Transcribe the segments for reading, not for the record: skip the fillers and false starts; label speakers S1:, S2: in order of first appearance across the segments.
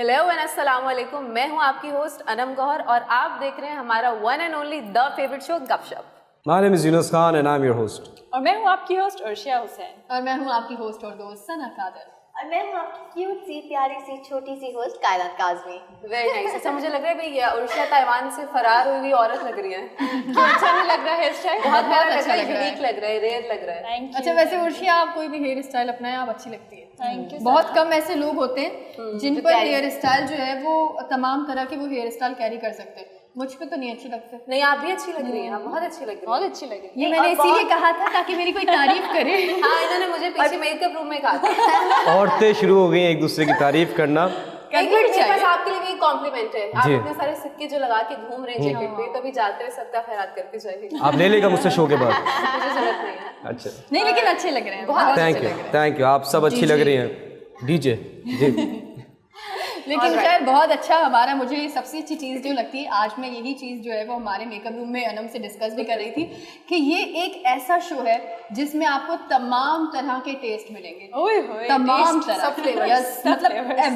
S1: Hello and अस्सलाम वालेकुम। मैं हूं आपकी होस्ट अनम गौहर और आप देख रहे हैं हमारा one and only the favourite show गपशप।
S2: My name is Yunus Khan and I'm your host.
S3: और मैं हूँ आपकी होस्ट अर्शिया हुसैन।
S4: और मैं हूँ आपकी होस्ट और दोस्त सना कादर।
S5: और मैं हूँ आपकी क्यूट सी प्यारी सी छोटी सी होस्ट कायनात काज़मी।
S1: Very nice. अच्छा, मुझे लग रहा है भाई उर्शिया ताइवान से फरार हुई हुई औरत लग रही है।
S3: क्यों अच्छा नहीं लग रहा है हेयर स्टाइल?
S1: बहुत प्यारा लग
S4: अच्छा
S1: रहा है,
S4: लग रहा है।
S1: यूनिक लग रहा है, रेयर लग रहा है।
S3: Thank you.
S4: अच्छा, वैसे उर्शिया आप कोई भी हेयर स्टाइल अपनाएं आप अच्छी लगती है।
S3: Thank you.
S4: बहुत कम ऐसे लोग होते हैं जिन
S1: जो
S4: पर
S1: carry
S4: हेयर स्टाइल जो है वो तमाम तरह के वो हेयर स्टाइल कैरी कर सकते हैं। मुझ पे तो नहीं अच्छे लगते।
S1: नहीं, आप भी अच्छी लग रही हैं, आप बहुत अच्छी लग रही
S3: बहुत
S1: हैं।
S3: अच्छी लगी।
S4: ये मैंने इसीलिए कहा था ताकि मेरी कोई तारीफ करे।
S1: हाँ, इन्होंने मुझे पीछे मेकअप रूम में कहा था।
S2: औरतें शुरू हो गई हैं एक दूसरे की तारीफ करना।
S1: लेकिन मेरे पास आपके लिए भी कॉम्प्लीमेंट है। आप
S2: जी।
S1: इतने सारे सिक्के जो लगा के घूम रहे हैं जैकेट पे, कभी जाते हुए सबका खैरात करके जाइए।
S2: आप ले लेगा मुझसे शो के बाद।
S1: मुझे जरूरत नहीं है।
S2: अच्छा,
S4: नहीं, लेकिन अच्छे लग रहे हैं।
S1: बहुत
S4: बहुत
S2: थैंक
S4: अच्छे
S2: यू
S4: लग रहे हैं।
S2: Thank you. आप सब अच्छी लग रही हैं। डीजे जी।
S4: लेकिन खैर बहुत अच्छा हमारा, मुझे सबसे अच्छी चीज़ जो लगती है, आज मैं यही चीज़ जो है वो हमारे मेकअप रूम में अनम से डिस्कस भी कर रही थी कि ये एक ऐसा शो है जिसमें आपको तमाम तरह के टेस्ट मिलेंगे।
S3: ओए होए,
S4: तमाम
S3: taste,
S4: तरह
S1: सब flavors,
S4: Yes,
S3: सब
S4: मतलब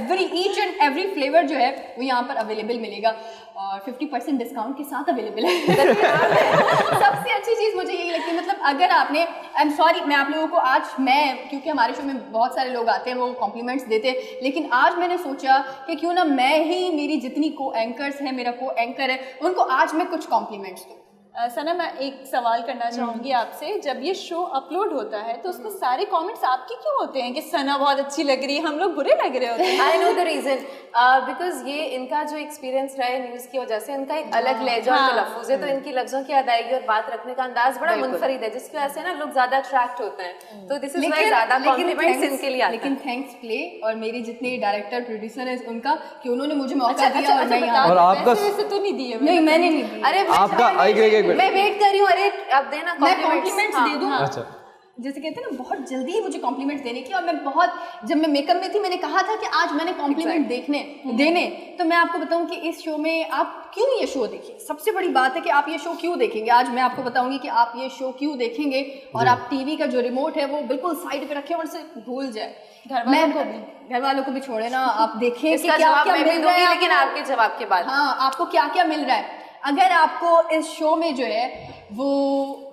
S3: flavors।
S4: Each and every flavour जो है वो यहाँ पर अवेलेबल मिलेगा और 50% डिस्काउंट के साथ अवेलेबल है। सबसे अच्छी चीज़ मुझे यही लगती है, मतलब अगर आपने, आई एम सॉरी, मैं आप लोगों को आज, मैं क्योंकि हमारे शो में बहुत सारे लोग आते हैं वो कॉम्प्लीमेंट्स देते हैं, लेकिन आज मैंने सोचा कि क्यों ना मैं ही, मेरी जितनी को एंकर्स हैं, मेरा को एंकर है, उनको आज मैं कुछ कॉम्प्लीमेंट्स दूँ।
S3: सना, मैं एक सवाल करना चाहूँगी आपसे। जब ये शो अपलोड होता है तो उसमें सारे कमेंट्स आपके क्यों होते हैं कि सना बहुत अच्छी लग रही है, हम लोग बुरे लग रहे होते हैं?
S1: I know the reason, because ये इनका जो एक्सपीरियंस रहा है न्यूज़ की वजह से, इनका एक अलग लहजा और तलफ़ुज़ है, तो इनकी लफ्ज़ों की अदायगी और बात रखने का अंदाज बड़ा मुनफरिद है, जिसकी वजह से ना लोग ज़्यादा अट्रैक्ट होते हैं। तो दिस इज वाई ज़्यादा कॉम्प्लीमेंट्स इनके लिए आते हैं।
S4: लेकिन थैंक्स प्ले और मेरे जितने डायरेक्टर प्रोड्यूसर हैं उनका, कि उन्होंने मुझे मौका दिया और मैं यहाँ।
S2: और आपका
S3: वैसे तो नहीं दिए।
S4: नहीं, मैंने नहीं दी।
S1: अरे
S2: आपका एक
S1: मैं वेट कर रही हूँ। अरे अब देना
S4: मैं कॉम्प्लीमेंट्स दे दूँ।
S2: अच्छा,
S4: जैसे कहते हैं ना, बहुत जल्दी ही मुझे कॉम्प्लीमेंट्स देने की, और मैं बहुत, जब मैं मेकअप में थी मैंने कहा था कि आज मैंने कॉम्प्लीमेंट देने, तो मैं आपको बताऊं कि इस शो में आप क्यों ये शो देखिए। सबसे बड़ी बात है कि आप ये शो क्यों देखेंगे। आज मैं आपको बताऊंगी कि आप ये शो क्यों देखेंगे, और आप टीवी का जो रिमोट है वो बिल्कुल साइड पे रखें और उसे भूल जाए। घर वालों को भी छोड़े ना, आप देखें कि
S1: इसका
S4: क्या
S1: जवाब
S4: क्या
S1: मैं भी
S4: मिल रहा
S1: दूंगी,
S4: है
S1: लेकिन
S4: आपको।
S1: आपके जवाब के बाद।
S4: हाँ, आपको क्या क्या मिल रहा है। अगर आपको इस शो में जो है वो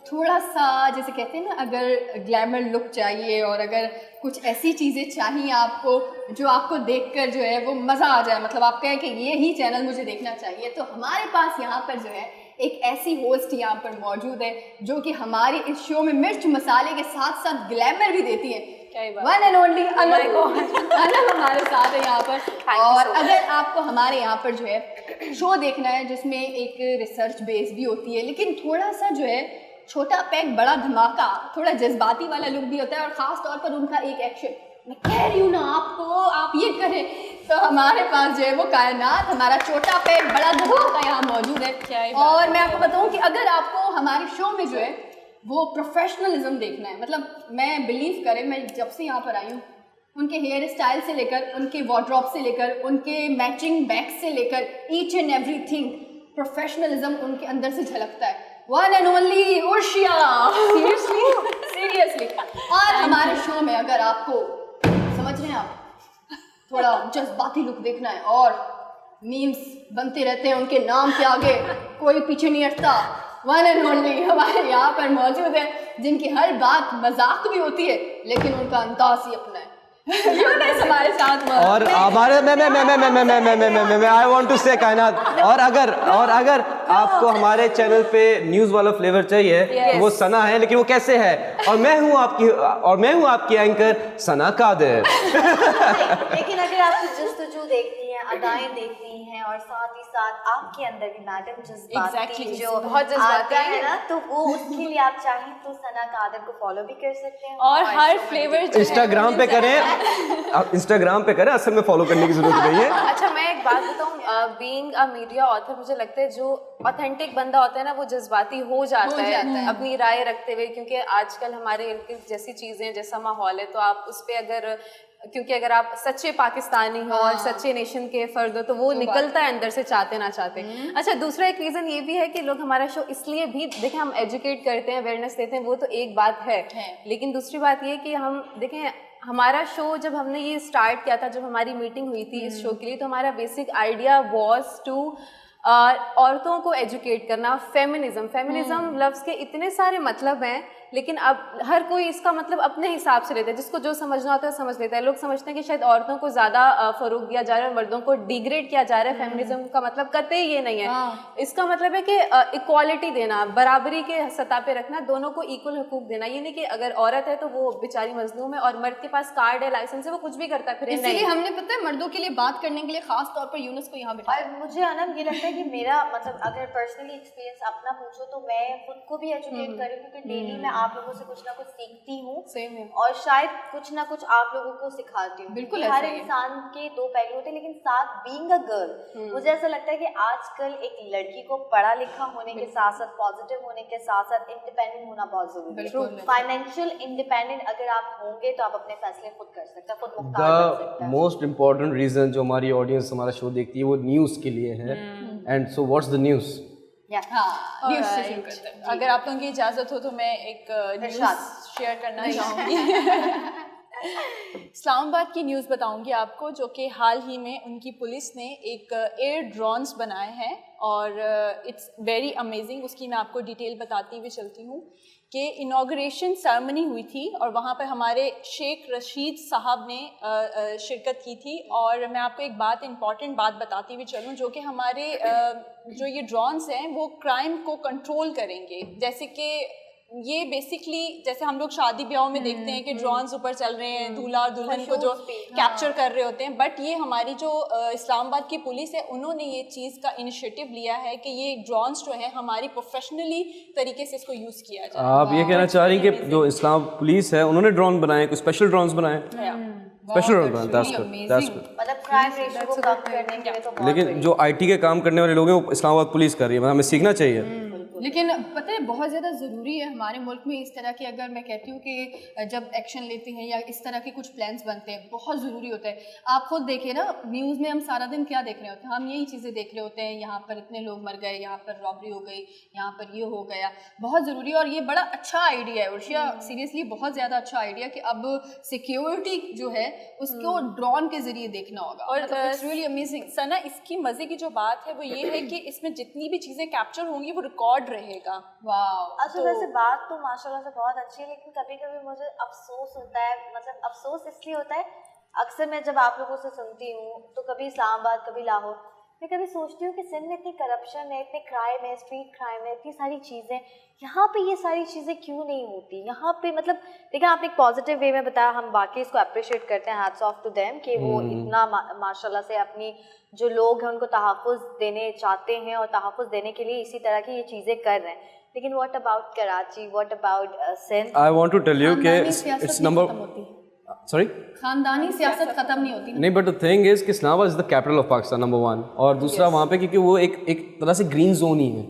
S4: थोड़ा सा, जैसे कहते हैं ना, अगर ग्लैमर लुक चाहिए और अगर कुछ ऐसी चीज़ें चाहिए आपको जो आपको देखकर जो है वो मज़ा आ जाए, मतलब आप कहें कि ये ही चैनल मुझे देखना चाहिए, तो हमारे पास यहाँ पर जो है एक ऐसी होस्ट यहाँ पर मौजूद है जो कि हमारे इस शो में मिर्च मसाले के साथ साथ ग्लैमर भी देती है। वन एंड ओनली अनम हमारे साथ है यहाँ पर। और अगर आपको हमारे यहाँ पर जो है शो देखना है जिसमें एक रिसर्च बेस भी होती है, लेकिन थोड़ा सा जो है छोटा पैक बड़ा धमाका, थोड़ा जज्बाती वाला लुक भी होता है, और ख़ास तौर पर उनका एक एक्शन, मैं कह रही हूँ ना आपको, आप ये करें, तो हमारे पास जो है वो कायनात, हमारा छोटा पैक बड़ा धमाका यहाँ मौजूद है। और मैं आपको बताऊँ कि अगर आपको हमारे शो में जो है वो प्रोफेशनलिज्म देखना है, मतलब मैं बिलीव करें, मैं जब से यहाँ पर आई हूँ, उनके हेयर स्टाइल से लेकर, उनके वार्डरोब से लेकर, उनके मैचिंग बैग से लेकर, ईच एंड एवरीथिंग प्रोफेशनलिज्म उनके अंदर से झलकता है। One and only Urshia, seriously. और हमारे शो में अगर आपको, समझ रहे हैं आप, थोड़ा जज्बाती लुक देखना है और मीम्स बनते रहते हैं उनके नाम के आगे, कोई पीछे नहीं हटता, वन एंड ओनली हमारे यहाँ पर मौजूद है, जिनकी हर बात मजाक भी होती है लेकिन उनका अंदाज ही अपना है। हमारे साथ
S2: और हमारे मैं आई वांट टू से कायनात, और अगर आपको हमारे चैनल पे न्यूज़ वाला फ्लेवर चाहिए, वो सना है, लेकिन वो कैसे है, और मैं हूँ आपकी एंकर सना कादर।
S5: लेकिन अगर आप जस्तजू देखती हैं, अदाएं देखती हैं, और साथ ही साथ आपके अंदर भी मैडम जज्बाती
S3: Exactly,
S5: जो
S1: बहुत जज्बाती
S5: आता है ना, तो वो उसके लिए आप चाहें तो सना कादर को फॉलो भी कर सकते हैं।
S3: और हर फ्लेवर
S2: इंस्टाग्राम पे करें, इंस्टाग्राम पे करें, असल में फॉलो करने की जरूरत नहीं है।
S1: अच्छा, मैं एक बात बताऊँ, बीइंग अ मीडिया ऑथर, मुझे लगता है जो ऑथेंटिक बंदा होता है ना, वो जज्बाती हो जाता है अपनी राय रखते हुए, क्योंकि आजकल हमारे इल्म जैसी चीज़ें, जैसा माहौल है, तो आप उस पर अगर आप सच्चे पाकिस्तानी हो और सच्चे नेशन के फर्द हो, तो वो निकलता है अंदर से, चाहते ना चाहते। अच्छा, दूसरा एक रीज़न ये भी है कि लोग हमारा शो इसलिए भी देखें, हम एजुकेट करते हैं, अवेयरनेस देते हैं, वो तो एक बात है, लेकिन दूसरी बात ये कि हम देखें, हमारा शो जब हमने ये स्टार्ट किया था, जब हमारी मीटिंग हुई थी इस शो के लिए, तो हमारा बेसिक आइडिया वाज टू औरतों को एजुकेट करना। फेमिनिज्म लफ्ज़ के इतने सारे मतलब हैं, लेकिन अब हर कोई इसका मतलब अपने हिसाब से लेता है, जिसको जो समझना होता है समझ लेता है। लोग समझते हैं कि शायद औरतों को ज़्यादा फ़रोग दिया जा रहा है, मर्दों को डिग्रेड किया जा रहा है। फेमिनिज्म का मतलब कतई ये नहीं है। इसका मतलब है कि इक्वालिटी देना, बराबरी के सतह पे रखना, दोनों को इक्वल हकूक देना। ये नहीं कि अगर औरत है तो वो बेचारी मजलूम है और मर्द के पास कार्ड है, लाइसेंस है, वो कुछ भी करता फिर।
S4: इसीलिए हमने पता है मर्दों के लिए बात करने के लिए खास तौर पर यूनुस को यहाँ बिठाया।
S5: और मुझे अनम ये लगता है कि मेरा मतलब अगर पर्सनली एक्सपीरियंस अपना पूछो तो मैं खुद को भी एजुकेट कर रही हूँ, क्योंकि डेली मैं आप लोगों से कुछ ना कुछ सीखती हूँ और शायद कुछ ना कुछ आप लोगों को सिखाती हूँ।
S4: बिल्कुल,
S5: हर इंसान के दो पहलू होते हैं, लेकिन साथ बीइंग अ गर्ल मुझे ऐसा लगता है कि आजकल एक लड़की को पढ़ा लिखा होने के साथ साथ, पॉजिटिव होने के साथ साथ इंडिपेंडेंट होना बहुत जरूरी है। फाइनेंशियल इंडिपेंडेंट अगर आप होंगे तो आप अपने फैसले खुद कर सकते हैं, खुद मुख्तार कर सकते हैं।
S2: मोस्ट इम्पॉर्टेंट रीजन जो हमारी ऑडियंस हमारा शो देखती है वो न्यूज़ के लिए है। And so what's the news?
S3: News से शुरू करते हैं। अगर आप लोगों की इजाज़त हो तो मैं एक न्यूज़ शेयर करना चाहूँगी। इस्लामाबाद की न्यूज़ बताऊंगी आपको, जो कि हाल ही में उनकी पुलिस ने एक एयर ड्रोन्स बनाए हैं और इट्स वेरी अमेजिंग। उसकी मैं आपको डिटेल बताती हुई चलती हूँ कि इनॉग्रेशन सेरेमनी हुई थी और वहाँ पर हमारे शेख रशीद साहब ने शिरकत की थी। और मैं आपको एक बात, इंपॉर्टेंट बात बताती हुई चलूँ, जो कि हमारे जो ये ड्रोन्स हैं वो क्राइम को कंट्रोल करेंगे। जैसे कि ये बेसिकली जैसे हम लोग शादी ब्याह में देखते हैं कि ड्रोन्स ऊपर चल रहे हैं, दूल्हा और दुल्हन को जो कैप्चर कर रहे होते हैं, बट ये हमारी जो इस्लामाबाद की पुलिस है उन्होंने ये चीज़ का इनिशिएटिव लिया है कि ये ड्रोन्स जो है हमारी प्रोफेशनली तरीके से इसको यूज़ किया जाए।
S2: आप ये कहना चाह रही हैं कि जो इस्लाम पुलिस है उन्होंने ड्रोन बनाए, कोई स्पेशल ड्रोन्स बनाए? स्पेशल ड्रोन बनाए, दैट्स गुड।
S5: मतलब क्राइम रेशियो को कम करने के लिए तो बहुत
S2: लेकिन जो आईटी के काम करने वाले लोग हैं वो इस्लामाबाद पुलिस कर रही है, हमें सीखना चाहिए।
S4: लेकिन पता है बहुत ज़्यादा ज़रूरी है हमारे मुल्क में इस तरह की, अगर मैं कहती हूँ कि जब एक्शन लेते हैं या इस तरह के कुछ प्लान्स बनते हैं, बहुत ज़रूरी होता है। आप खुद देखिए ना, न्यूज़ में हम सारा दिन क्या देख रहे होते हैं, हम यही चीज़ें देख रहे होते हैं, यहाँ पर इतने लोग मर गए, यहाँ पर रॉबरी हो गई, यहाँ पर ये हो गया। बहुत ज़रूरी है और ये बड़ा अच्छा आइडिया है उर्शिया, सीरियसली बहुत ज़्यादा अच्छा आइडिया कि अब सिक्योरिटी जो है उसको ड्रोन के ज़रिए देखना होगा। और इट्स रियली अमेजिंग।
S3: सना, इसकी मज़े की जो बात है वो ये है कि इसमें जितनी भी चीज़ें कैप्चर होंगी वो रिकॉर्ड रहेगा।
S4: वाव।
S5: अच्छा, वैसे बात तो माशाल्लाह से बहुत अच्छी है, लेकिन कभी कभी मुझे अफसोस होता है। मतलब अफसोस इसलिए होता है, अक्सर मैं जब आप लोगों से सुनती हूँ तो कभी इस्लामाबाद कभी लाहौर, मैं कभी सोचती हूँ कि सिंध में इतनी करप्शन है, इतने क्राइम है, स्ट्रीट क्राइम है, इतनी सारी चीज़ें, यहाँ पे ये सारी चीज़ें क्यों नहीं होती यहाँ पे। मतलब देखिए, आपने एक पॉजिटिव वे में बताया, हम बाकी इसको अप्रिशिएट करते हैं, हैट्स ऑफ टू देम कि वो इतना माशाल्लाह से अपनी जो लोग हैं उनको तहफ़्फ़ुज़ देने चाहते हैं और तहफ़्फ़ुज़ देने के लिए इसी तरह की ये चीज़ें कर रहे हैं। लेकिन what about Karachi, what about Sindh?
S2: I want to tell you कि इट्स नंबर, सॉरी,
S4: खानदानी सियासत खत्म नहीं होती
S2: नहीं, बट द थिंग इज कि Islamabad is the capital of Pakistan, number 1। और दूसरा वहाँ पे क्योंकि वो एक तरह से ग्रीन जोन ही है।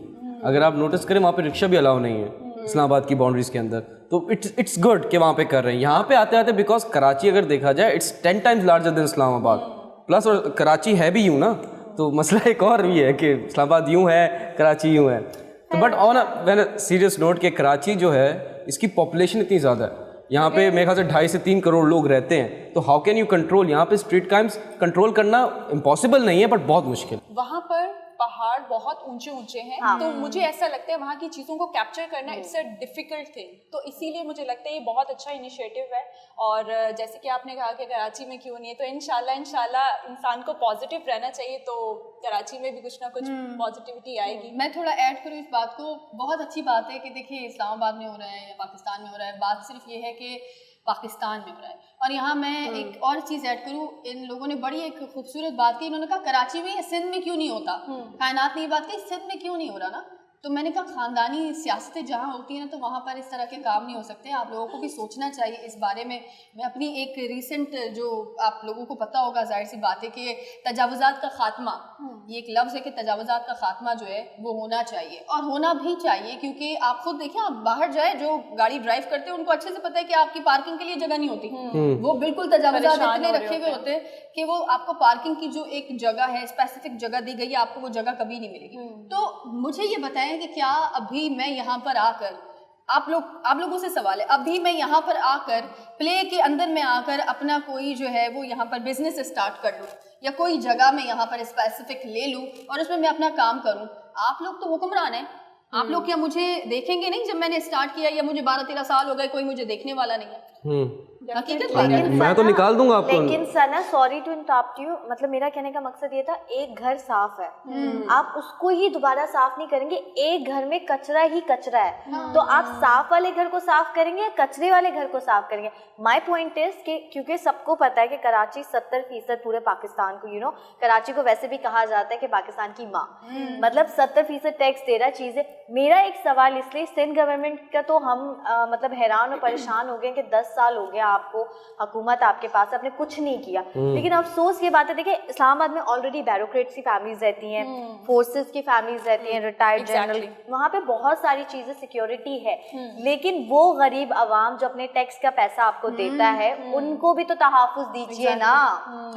S2: अगर आप नोटिस करें वहाँ पे रिक्शा भी अलाउ नहीं है इस्लामाबाद की बाउंड्रीज के अंदर, तो इट्स गुड कि वहाँ पे कर रहे हैं। यहाँ पे आते आते बिकॉज कराची अगर देखा जाए it's 10 times larger than Islamabad plus, और कराची है भी यूँ ना, तो मसला एक और भी है कि इस्लामाबाद यूँ है, कराची यूँ है। तो but on a serious note कि कराची जो है इसकी पॉपुलेशन इतनी ज़्यादा है, यहाँ पे मेरे ख्याल से 2.5 से 3 करोड़ लोग रहते हैं, तो हाउ कैन यू कंट्रोल यहाँ पे स्ट्रीट क्राइम्स? कंट्रोल करना इम्पॉसिबल नहीं है बट बहुत मुश्किल।
S3: वहाँ पर पहाड़ बहुत ऊंचे ऊंचे हैं, तो मुझे ऐसा लगता है वहाँ की चीज़ों को कैप्चर करना इट्स अ डिफ़िकल्ट थिंग। तो इसीलिए मुझे लगता है ये बहुत अच्छा इनिशिएटिव है। और जैसे कि आपने कहा कि कराची में क्यों नहीं है, तो इंशाल्लाह इंसान को पॉजिटिव रहना चाहिए, तो कराची में भी कुछ ना कुछ पॉजिटिविटी आएगी।
S4: मैं थोड़ा ऐड करूँ इस बात को, बहुत अच्छी बात है कि देखिए इस्लामाबाद में हो रहा है या पाकिस्तान में हो रहा है, बात सिर्फ ये है कि पाकिस्तान में हो रहा है। और यहाँ मैं एक और चीज़ ऐड करूँ, इन लोगों ने बड़ी एक खूबसूरत बात की, इन्होंने कहा कराची में या सिंध में क्यों नहीं होता, कायनात ने ये बात कही सिंध में क्यों नहीं हो रहा ना। तो मैंने कहा खानदानी सियासतें जहाँ होती हैं ना, तो वहाँ पर इस तरह के काम नहीं हो सकते। आप लोगों को भी सोचना चाहिए इस बारे में। मैं अपनी एक रिसेंट, जो आप लोगों को पता होगा, जाहिर सी बात है कि तजावुज़ात का खात्मा, ये एक लफ्ज़ है कि तजावुज़ात का खात्मा जो है वो होना चाहिए, और होना भी चाहिए, क्योंकि आप खुद देखें, आप बाहर जाए, जो गाड़ी ड्राइव करते हैं उनको अच्छे से पता है कि आपकी पार्किंग के लिए जगह नहीं होती। वो बिल्कुल तजावुज़ात इतने रखे हुए होते हैं कि वो आपको पार्किंग की जो एक जगह है, स्पेसिफिक जगह दी गई है, आपको वो जगह कभी नहीं मिलेगी। तो मुझे ये बताएं कि क्या अभी मैं यहाँ पर आकर आप लोगों से सवाल है, अभी मैं यहाँ पर आकर प्ले के अंदर में आकर अपना कोई जो है वो यहाँ पर बिजनेस स्टार्ट कर लूँ या कोई जगह मैं यहाँ पर स्पेसिफिक ले लूँ और उसमें मैं अपना काम करूँ, आप लोग तो हुक्मरान हैं। आप लोग क्या मुझे देखेंगे नहीं? जब मैंने स्टार्ट किया या मुझे 12-13 साल हो गए, कोई मुझे देखने वाला नहीं है। हकीकत बात है।
S2: मैं तो निकाल दूंगा आपको।
S5: लेकिन सना, सॉरी टू इंटरप्ट यू, मतलब मेरा कहने का मकसद ये था, एक घर साफ है, आप उसको ही दोबारा साफ नहीं करेंगे। एक घर में कचरा ही कचरा है, तो आप साफ वाले घर को साफ करेंगे या कचरे वाले घर को साफ करेंगे? माय पॉइंट इज कि क्योंकि सबको पता है कि कराची 70% पूरे पाकिस्तान को कराची को वैसे भी कहा जाता है कि पाकिस्तान की माँ, मतलब 70% टैक्स दे रहा है चीजें। मेरा एक सवाल इसलिए, सिंध गवर्नमेंट का तो हम मतलब हैरान और परेशान हो गए कि 10 साल हो गया आपको, हुकूमत आपके पास, आपने कुछ नहीं किया। लेकिन अफसोस ये बात है, देखिए इस्लामाबाद में ऑलरेडी ब्यूरोक्रेट्स की फैमिलीज रहती हैं, फोर्सेस की फैमिलीज रहती हैं, रिटायर्ड जनरल, वहाँ पे बहुत सारी चीजें सिक्योरिटी है। लेकिन वो गरीब आवाम जो अपने टैक्स का पैसा आपको देता है, उनको भी तो तहफ़्फ़ुज़ दीजिए ना।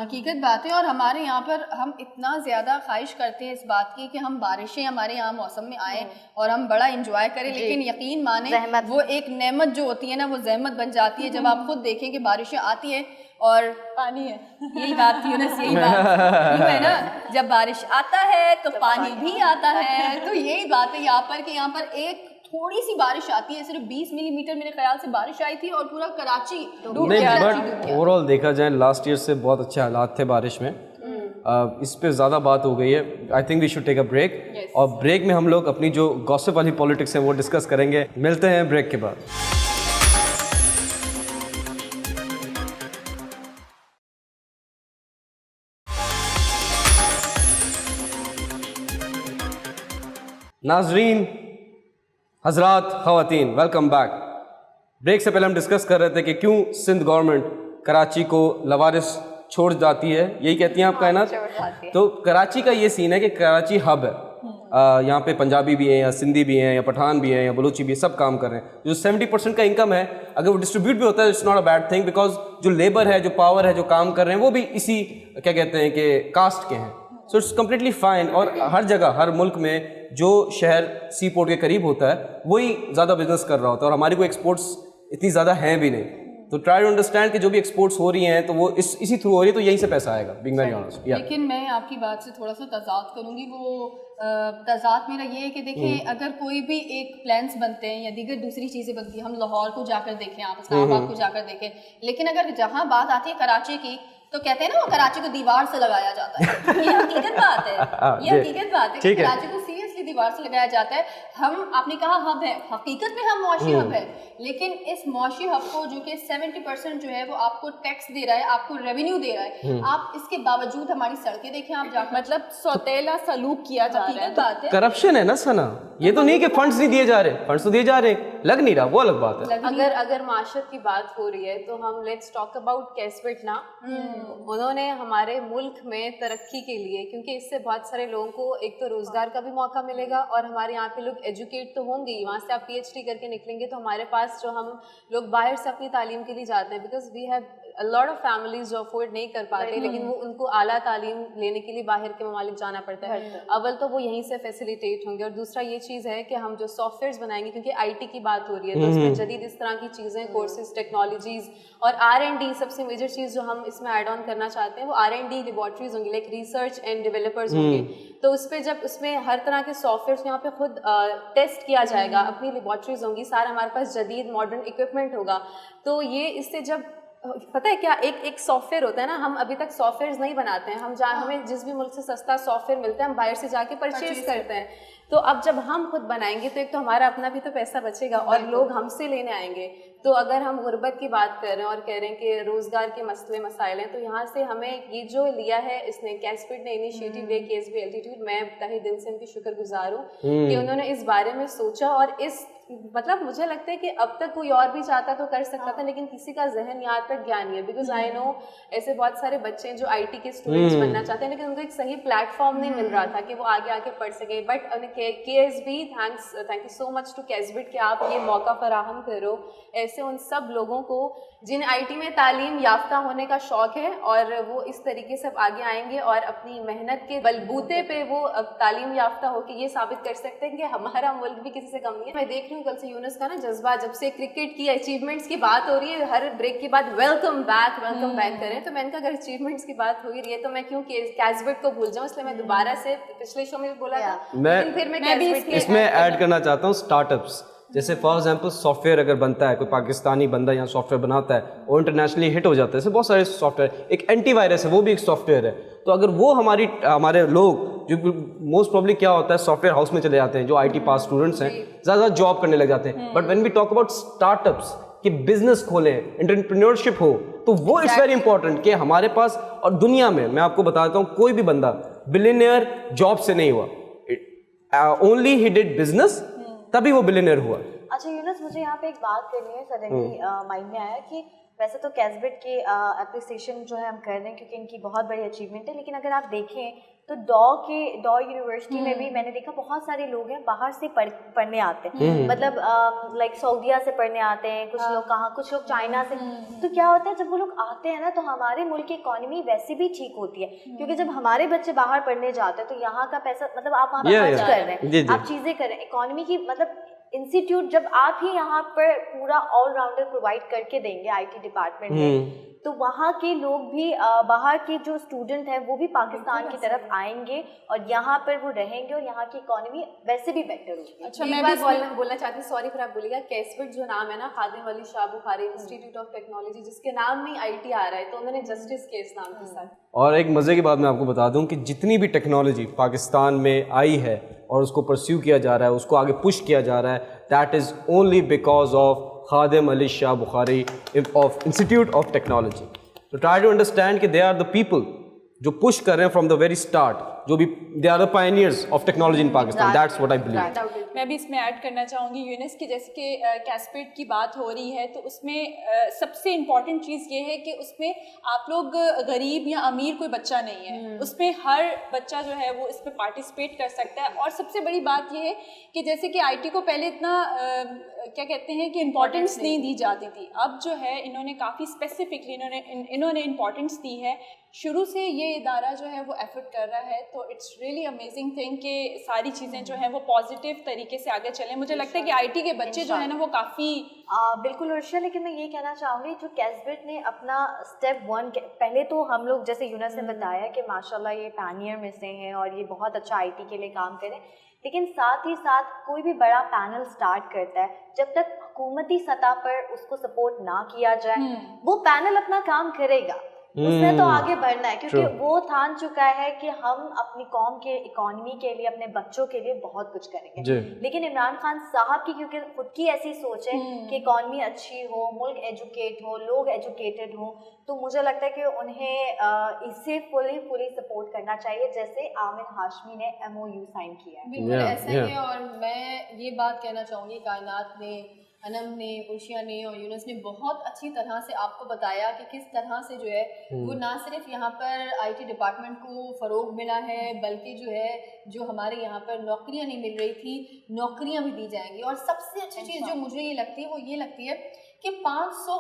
S4: हकीकत बात है। और हमारे यहाँ पर हम इतना ज़्यादा ख्वाहिश करते हैं इस बात की कि हम बारिशें हमारे यहाँ मौसम में आए और हम बड़ा इंजॉय करें, लेकिन यकीन माने वो एक नेमत जो होती है ना, वो ज़हमत बन जाती है जब आप खुद देखें कि बारिशें आती हैं और पानी है। यही बात थी यूनुस, यही बात है ना, जब बारिश आता है तो पानी भी आता है। तो यही बात है यहाँ पर कि यहाँ पर एक थोड़ी सी बारिश आती है, सिर्फ 20 मिलीमीटर मेरे ख्याल से बारिश आई थी और पूरा कराची डूब गया।
S2: बट ओवरऑल देखा जाए लास्ट ईयर से बहुत अच्छे हालात थे बारिश में। इस पे ज़्यादा बात हो गई है। I think we should take a break, और ब्रेक में हम लोग अपनी जो गॉसिप वाली पॉलिटिक्स है वो डिस्कस करेंगे। मिलते हैं ब्रेक के बाद। नाजरीन, हजरात, ख़वातीन, वेलकम बैक। ब्रेक से पहले हम डिस्कस कर रहे थे कि क्यों सिंध गवर्नमेंट कराची को लवारिस छोड़ जाती है, यही कहती हैं आप कायनात। तो कराची का ये सीन है कि कराची हब है, यहाँ पे पंजाबी भी हैं या सिंधी भी हैं या पठान भी हैं या बलूची भी, सब काम कर रहे हैं। जो 70% का इनकम है, अगर वो डिस्ट्रीब्यूट भी होता है, it's not a bad thing, because जो लेबर है, जो पावर है, जो काम कर रहे हैं, वो भी इसी क्या कहते हैं कि कास्ट के हैं। So it's completely fine. और हर जगह, हर मुल्क में जो शहर सी पोर्ट के करीब होता है वही ज़्यादा बिजनेस कर रहा होता है, और हमारी कोई एक्सपोर्ट्स इतनी ज़्यादा हैं भी नहीं। तो ट्राई टू अंडरस्टैंड कि जो भी एक्सपोर्ट्स हो रही हैं तो वो इसी थ्रू हो रही है, तो यहीं से पैसा आएगा। Big very honest.
S4: लेकिन मैं आपकी बात से थोड़ा सा तजाद करूँगी। वो तजाद मेरा ये है कि देखें, अगर कोई भी एक प्लान्स बनते हैं या दीगर दूसरी चीज़ें बनती हैं, हम लाहौर को जाकर देखें, आप इस्लामाबाद को जाकर देखें, लेकिन अगर जहाँ बात आती है कराची की, तो कहते हैं ना वो कराची को दीवार से लगाया जाता है। ये हकीकत बात है, ये हकीकत बात है कि कराची को सीरियसली दीवार से लगाया जाता है। हम, आपने कहा हब है, हकीकत में हम मौशी हब है, लेकिन इस मौशी हब को जो कि 70% जो है वो आपको टैक्स दे रहा है, आपको रेवेन्यू दे रहा है, आप इसके बावजूद हमारी सड़कें देखें, आप जाकर, मतलब
S3: सौतेला सलूक किया जा रहा है।
S4: बात है,
S2: करप्शन है ना सना, ये तो नहीं कि फंड्स नहीं दिए जा रहे, फंड्स तो दिए जा रहे, लग नहीं रहा, वो अलग बात है।
S1: अगर माशरत की बात हो रही है तो हम लेट्स टॉक अबाउट कैसबिट ना। उन्होंने हमारे मुल्क में तरक्की के लिए, क्योंकि इससे बहुत सारे लोगों को एक तो रोजगार का भी मौका मिलेगा, और हमारे यहाँ पे लोग एजुकेट तो होंगे ही, वहाँ से आप PhD करके निकलेंगे तो हमारे पास जो हम लोग बाहर से अपनी तालीम के लिए जाते हैं, because we have a lot of families जो अफोर्ड नहीं कर पाते, लेकिन वो उनको आला तालीम लेने के लिए बाहर के ममालिक जाना पड़ता है। अव्वल तो वो यहीं से फैसिलिटेट होंगे, और दूसरा ये चीज़ है कि हम जो सॉफ्टवेयर्स बनाएंगे, क्योंकि IT की बात हो रही है तो उसमें जदीद इस तरह की चीज़ें, कोर्सेज, टेक्नोलॉजीज़ और R&D, सबसे मेजर चीज़ जो हम इसमें ऐड ऑन करना चाहते हैं वो R&D लेबॉर्ट्रीज होंगी, लाइक रिसर्च एंड डेवलपर्स होंगे। तो उस पर जब उसमें हर तरह के सॉफ्टवेयर यहाँ पे खुद टेस्ट किया जाएगा, अपनी लेबॉर्ट्रीज होंगी, सारा हमारे पास जदीद मॉडर्न इक्विपमेंट होगा। तो ये इससे जब पता है क्या, एक सॉफ्टवेयर होता है ना, हम अभी तक सॉफ्टवेयर्स नहीं बनाते हैं, हमें जिस भी मुल्क से सस्ता सॉफ्टवेयर मिलता है हम बाहर से जाके परचेज करते हैं। तो अब जब हम खुद बनाएंगे तो एक तो हमारा अपना भी तो पैसा बचेगा और लोग हमसे लेने आएंगे। तो अगर हम गुर्बत की बात कर रहे हैं और कह रहे हैं कि रोज़गार के मसले मसाइल हैं, तो यहाँ से हमें ये जो लिया है इसने, कैसबिट ने इनिशिएटिव लिया, KSB एल्टीट्यूड, मैं तहे दिल से उनकी शुक्रगुजार हूँ कि उन्होंने इस बारे में सोचा। और इस मतलब मुझे लगता है कि अब तक कोई और भी चाहता तो कर सकता था, लेकिन किसी का जहन यहाँ तक ज्ञान नहीं है। बिकॉज आई नो ऐसे बहुत सारे बच्चे हैं जो IT के स्टूडेंट्स बनना चाहते हैं, लेकिन उनको एक सही प्लेटफॉर्म नहीं मिल रहा था कि वो आगे आके पढ़ सके। But KSB, thank you so much to KASBIT कि आप ये मौका फराहम करो ऐसे उन सब लोगों को जिन्हें IT में तालीम याफ्ता होने का शौक़ है, और वो इस तरीके से आगे आएंगे और अपनी मेहनत के बलबूते पे वो तालीम याफ्ता होकर ये साबित कर सकते हैं कि हमारा मुल्क भी किसी से कम नहीं है। मैं देख रही हूँ कल से यूनुस का ना जज्बा, जब से क्रिकेट की अचीवमेंट्स की बात हो रही है हर ब्रेक के बाद वेलकम बैक करें, तो मैंने कहा अगर अचीवमेंट्स की बात हो ही रही है तो मैं क्यों कैसबेट को भूल जाऊँ, इसलिए मैं दोबारा से पिछले शो में भी बोला था, लेकिन फिर मैं कैसबेट
S2: इसमें ऐड करना चाहता हूँ स्टार्टअप्स। जैसे फॉर एग्जांपल सॉफ्टवेयर अगर बनता है, कोई पाकिस्तानी बंदा यहाँ सॉफ्टवेयर बनाता है और इंटरनेशनली हिट हो जाता है, जैसे बहुत सारे सॉफ्टवेयर, एक एंटीवायरस है वो भी एक सॉफ्टवेयर है। तो अगर वो हमारे लोग जो मोस्ट प्रोबेबली क्या होता है सॉफ्टवेयर हाउस में चले जाते हैं, जो IT पास स्टूडेंट्स हैं ज़्यादा जॉब करने लग जाते हैं। But when we talk about startups कि बिजनेस खोलें, एंटरप्रेन्योरशिप हो, तो वो इट्स वेरी इंपॉर्टेंट कि हमारे पास, और दुनिया में मैं आपको बताता हूँ कोई भी बंदा बिलियनियर जॉब से नहीं हुआ, ओनली ही डिड बिजनेस, तभी वो बिलियनियर हुआ।
S5: अच्छा यूनुस, मुझे यहाँ पे एक बात करनी है, सडनली माइंड में आया कि वैसे तो कैसबेट की एप्रिसिएशन जो है हम कर रहे हैं क्योंकि इनकी बहुत बड़ी अचीवमेंट है, लेकिन अगर आप देखें तो डॉ यूनिवर्सिटी में भी मैंने देखा बहुत सारे लोग हैं बाहर से पढ़ने आते हैं, मतलब लाइक सऊदीया से पढ़ने आते हैं, कुछ लोग कहाँ, कुछ लोग चाइना से। तो क्या होता है जब वो लोग आते हैं ना तो हमारे मुल्क की इकोनॉमी वैसे भी ठीक होती है, क्योंकि जब हमारे बच्चे बाहर पढ़ने जाते हैं तो यहाँ का पैसा, मतलब आप वहाँ पर खर्च कर रहे हैं, आप चीज़ें कर रहे हैं, इकोनॉमी की मतलब इंस्टीट्यूट जब आप ही यहाँ पर पूरा ऑलराउंडर प्रोवाइड करके देंगे IT डिपार्टमेंट में, तो वहाँ के लोग भी बाहर के जो स्टूडेंट हैं वो भी पाकिस्तान की तरफ आएंगे और यहाँ पर वो रहेंगे और यहाँ की इकोनॉमी वैसे भी बेटर होगी।
S1: अच्छा, मैं भी बोलना चाहती हूँ, सॉरी फिर आप बोलिएगा, कैसबेट जो नाम है ना, Khadim Ali Shah Bukhari institute of technology, जिसके नाम में IT आ रहा है, तो उन्होंने जस्टिस के इस नाम के साथ।
S2: और एक मज़े की बात मैं आपको बता दूं कि जितनी भी टेक्नोलॉजी पाकिस्तान में आई है और उसको परस्यू किया जा रहा है, उसको आगे पुश किया जा रहा है, that is only because of Khadim Ali Shah Bukhari of institute of technology. तो ट्राई टू अंडरस्टैंड कि दे आर द पीपल जो पुश कर रहे हैं फ्रॉम द वेरी स्टार्ट, जो भी they are the pioneers of technology in Pakistan, that's what I believe.
S3: मैं भी इसमें ऐड करना चाहूँगी यूनुस कि जैसे कि कैसबेट की बात हो रही है, तो उसमें सबसे इम्पॉर्टेंट चीज़ ये है कि उसमें आप लोग गरीब या अमीर कोई बच्चा नहीं है, उसमें हर बच्चा जो है वो इस पर पार्टिसिपेट कर सकता है। और सबसे बड़ी बात ये है कि जैसे कि IT को पहले इतना क्या कहते हैं कि इम्पोर्टेंस नहीं दी जाती थी, अब जो है इन्होंने काफ़ी स्पेसिफिकली इन्होंने इम्पोर्टेंस दी है। शुरू से ये इदारा जो है वो एफर्ट कर रहा है, तो इट्स रियली अमेजिंग थिंग कि सारी चीज़ें जो हैं वो पॉजिटिव तरीके से आगे चलें। मुझे लगता है कि IT के बच्चे जो है ना वो काफ़ी
S5: बिल्कुल अर्शिया, लेकिन मैं ये कहना चाहूँगी जो कैसबेट ने अपना स्टेप 1 पहले तो हम लोग जैसे यूनुस ने बताया कि माशाल्लाह ये पैनियर में से हैं और ये बहुत अच्छा IT के लिए काम करें, लेकिन साथ ही साथ कोई भी बड़ा पैनल स्टार्ट करता है, जब तक हुकूमती सतह पर उसको सपोर्ट ना किया जाए वो पैनल अपना काम करेगा, उसने तो आगे बढ़ना है, क्योंकि वो ठान चुका है कि हम अपनी कौम के इकोनॉमी के लिए, अपने बच्चों के लिए बहुत कुछ करेंगे। लेकिन इमरान खान साहब की क्योंकि खुद की ऐसी सोच है कि इकोनॉमी अच्छी हो, मुल्क एजुकेट हो, लोग एजुकेटेड हो, तो मुझे लगता है कि उन्हें इसे फुली सपोर्ट करना चाहिए, जैसे आमिर हाशमी ने MOU साइन किया है।
S4: बिल्कुल ऐसा ही है। और मैं ये बात कहना चाहूँगी, कायनात ने, अनम ने, उर्शिया ने और यूनुस ने बहुत अच्छी तरह से आपको बताया कि किस तरह से जो है वो ना सिर्फ यहाँ पर IT डिपार्टमेंट को फ़रोग मिला है, बल्कि जो है जो हमारे यहाँ पर नौकरियाँ नहीं मिल रही थी, नौकरियाँ भी दी जाएंगी। और सबसे अच्छी चीज़ जो मुझे ये लगती है वो ये लगती है कि 500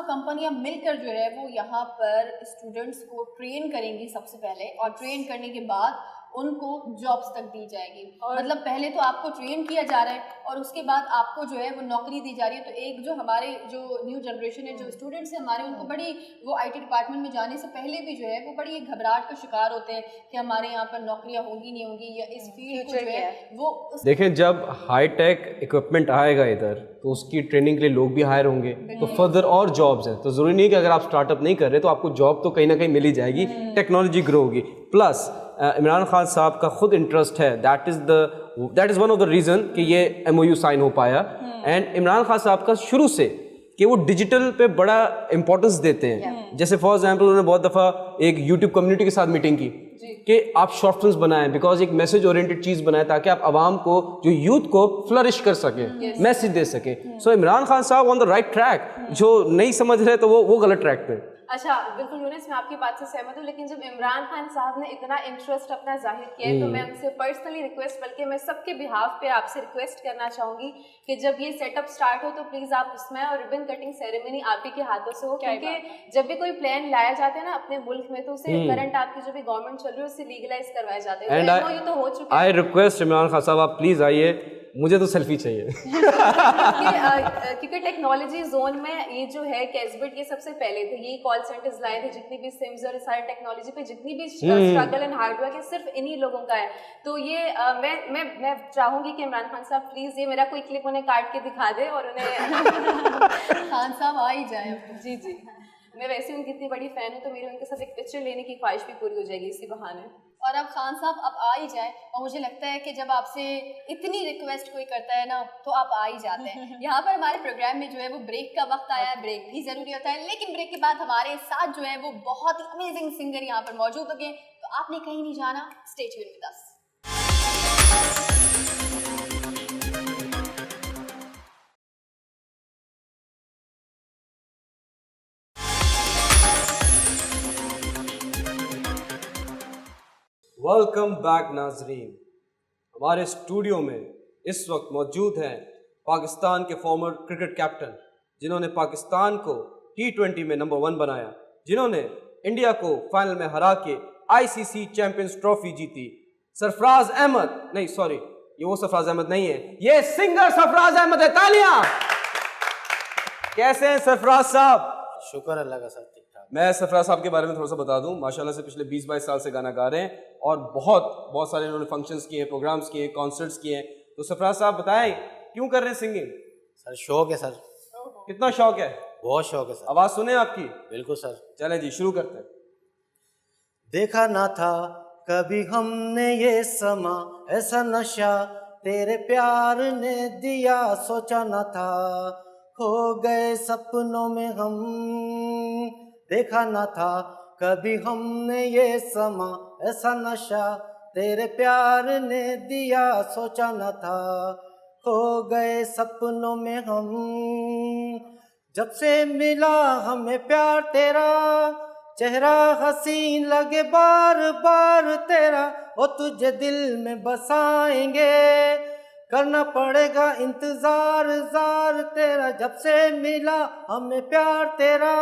S4: कंपनियां मिलकर जो है वो यहाँ पर स्टूडेंट्स को ट्रेन करेंगी सबसे पहले, और ट्रेन करने के बाद उनको जॉब्स तक दी जाएगी। मतलब पहले तो आपको ट्रेन किया जा रहा है और उसके बाद आपको जो है वो नौकरी दी जा रही है। तो एक जो हमारे जो न्यू जनरेशन है, जो स्टूडेंट्स हैं हमारे, उनको बड़ी वो IT डिपार्टमेंट में जाने से पहले भी जो है वो बड़ी घबराहट का शिकार होते हैं कि हमारे यहाँ पर नौकरियाँ होंगी नहीं होंगी, या इस फील्ड को जो है वो
S2: देखें, जब हाईटेक इक्विपमेंट आएगा इधर तो उसकी ट्रेनिंग के लिए लोग भी हायर होंगे, तो फर्दर और जॉब्स हैं। तो ज़रूरी नहीं कि अगर आप स्टार्टअप नहीं कर रहे तो आपको जॉब तो कहीं ना कहीं मिल ही जाएगी, टेक्नोलॉजी ग्रो होगी। प्लस इमरान खान साहब का खुद इंटरेस्ट है, that is one of the reason कि ये MOU साइन हो पाया। एंड इमरान खान साहब का शुरू से कि वो डिजिटल पे बड़ा इंपॉर्टेंस देते हैं। जैसे फॉर एग्जांपल उन्होंने बहुत दफ़ा एक यूट्यूब कम्युनिटी के साथ मीटिंग की कि आप शॉर्ट फिल्म्स बनाएं, बिकॉज एक मैसेज ओरिएंटेड चीज़ बनाएं ताकि आप आवाम को, जो यूथ को फ्लरिश कर सके, मैसेज दे सके। सो इमरान खान साहब ऑन द राइट ट्रैक, जो नहीं समझ रहे तो वो गलत ट्रैक पे।
S1: अच्छा, बिल्कुल यूनुस, मैं आपकी बात से सहमत हूँ, लेकिन जब इमरान खान साहब ने इतना इंटरेस्ट अपना जाहिर किया है तो मैं उनसे पर्सनली रिक्वेस्ट, बल्कि मैं सबके बिहाफ पे आपसे रिक्वेस्ट करना चाहूँगी कि जब ये सेटअप स्टार्ट हो तो प्लीज़ आप उसमें, और रिबन कटिंग सेरेमनी आप ही के हाथों से हो, क्योंकि जब भी कोई प्लान लाया जाता है ना अपने मुल्क में तो उसे करंट आपकी जो भी गवर्नमेंट चल रही है उससे लीगलाइज करवाए जाते हैं। तो हो चुका है।
S2: आई रिक्वेस्ट इमरान खान साहब, आप प्लीज़ आइए, मुझे तो सेल्फी चाहिए।
S1: क्योंकि टेक्नोलॉजी जोन में ये जो है कैसबिट ये सबसे पहले थे, ये कॉल सेंटर्स लाए थे, जितनी भी सिम्स और सारे टेक्नोलॉजी पे जितनी भी स्ट्रगल एंड हार्डवर्क है सिर्फ इन्हीं लोगों का है। तो ये मैं चाहूंगी कि इमरान खान साहब प्लीज ये मेरा कोई क्लिप उन्हें काट के दिखा दे और उन्हें
S4: खान साहब आ ही जाए।
S1: जी जी, मैं वैसे उनकी इतनी बड़ी फैन हूँ तो मेरी उनके साथ एक पिक्चर लेने की ख्वाहिश भी पूरी हो जाएगी इसी बहाने।
S4: और अब खान साहब अब आ ही जाए, और मुझे लगता है कि जब आपसे इतनी रिक्वेस्ट कोई करता है ना तो आप आ ही जाते हैं। यहाँ पर हमारे प्रोग्राम में जो है वो ब्रेक का वक्त आया है, ब्रेक भी ज़रूरी होता है, लेकिन ब्रेक के बाद हमारे साथ जो है वो बहुत ही अमेजिंग सिंगर यहाँ पर मौजूद होंगे, तो आपने कहीं नहीं जाना, stay tuned with us.
S2: Welcome back नाजरीन। हमारे स्टूडियो में इस वक्त मौजूद हैं पाकिस्तान के फॉर्मर क्रिकेट कैप्टन, जिन्होंने पाकिस्तान को T20 में नंबर 1 बनाया, जिन्होंने इंडिया को फाइनल में हरा के ICC चैंपियंस ट्रॉफी जीती। सरफराज अहमद, नहीं सॉरी, ये वो सरफराज अहमद नहीं है, ये सिंगर सरफराज अहमद है। तालियां। कैसे हैं सरफराज साहब?
S6: शुक्र अल्लाह का, सब ठीक ठाक।
S2: मैं सरफराज साहब के बारे में थोड़ा सा बता दूं, माशाल्लाह से पिछले 20-22 साल से गाना गा रहे हैं और बहुत सारे इन्होंने फंक्शंस किए हैं, प्रोग्राम्स किए हैं, कॉन्सर्ट्स किए हैं। तो सरफराज साहब बताएं क्यों कर रहे हैं सिंगिंग?
S6: सर शौक है सर,
S2: कितना शौक है?
S6: बहुत शौक है सर।
S2: आवाज सुने आपकी?
S6: बिल्कुल सर।
S2: चलें जी, शुरू करते हैं।
S6: देखा ना था कभी हमने ये समा, ऐसा नशा तेरे प्यार ने दिया, सोचा ना था खो गए सपनों में हम। देखा ना था कभी हमने ये समा, ऐसा नशा तेरे प्यार ने दिया, सोचा न था खो गए सपनों में हम। जब से मिला हमें प्यार तेरा, चेहरा हसीन लगे बार बार तेरा, ओ तुझे दिल में बसाएंगे, करना पड़ेगा इंतजार जार तेरा। जब से मिला हमें प्यार तेरा,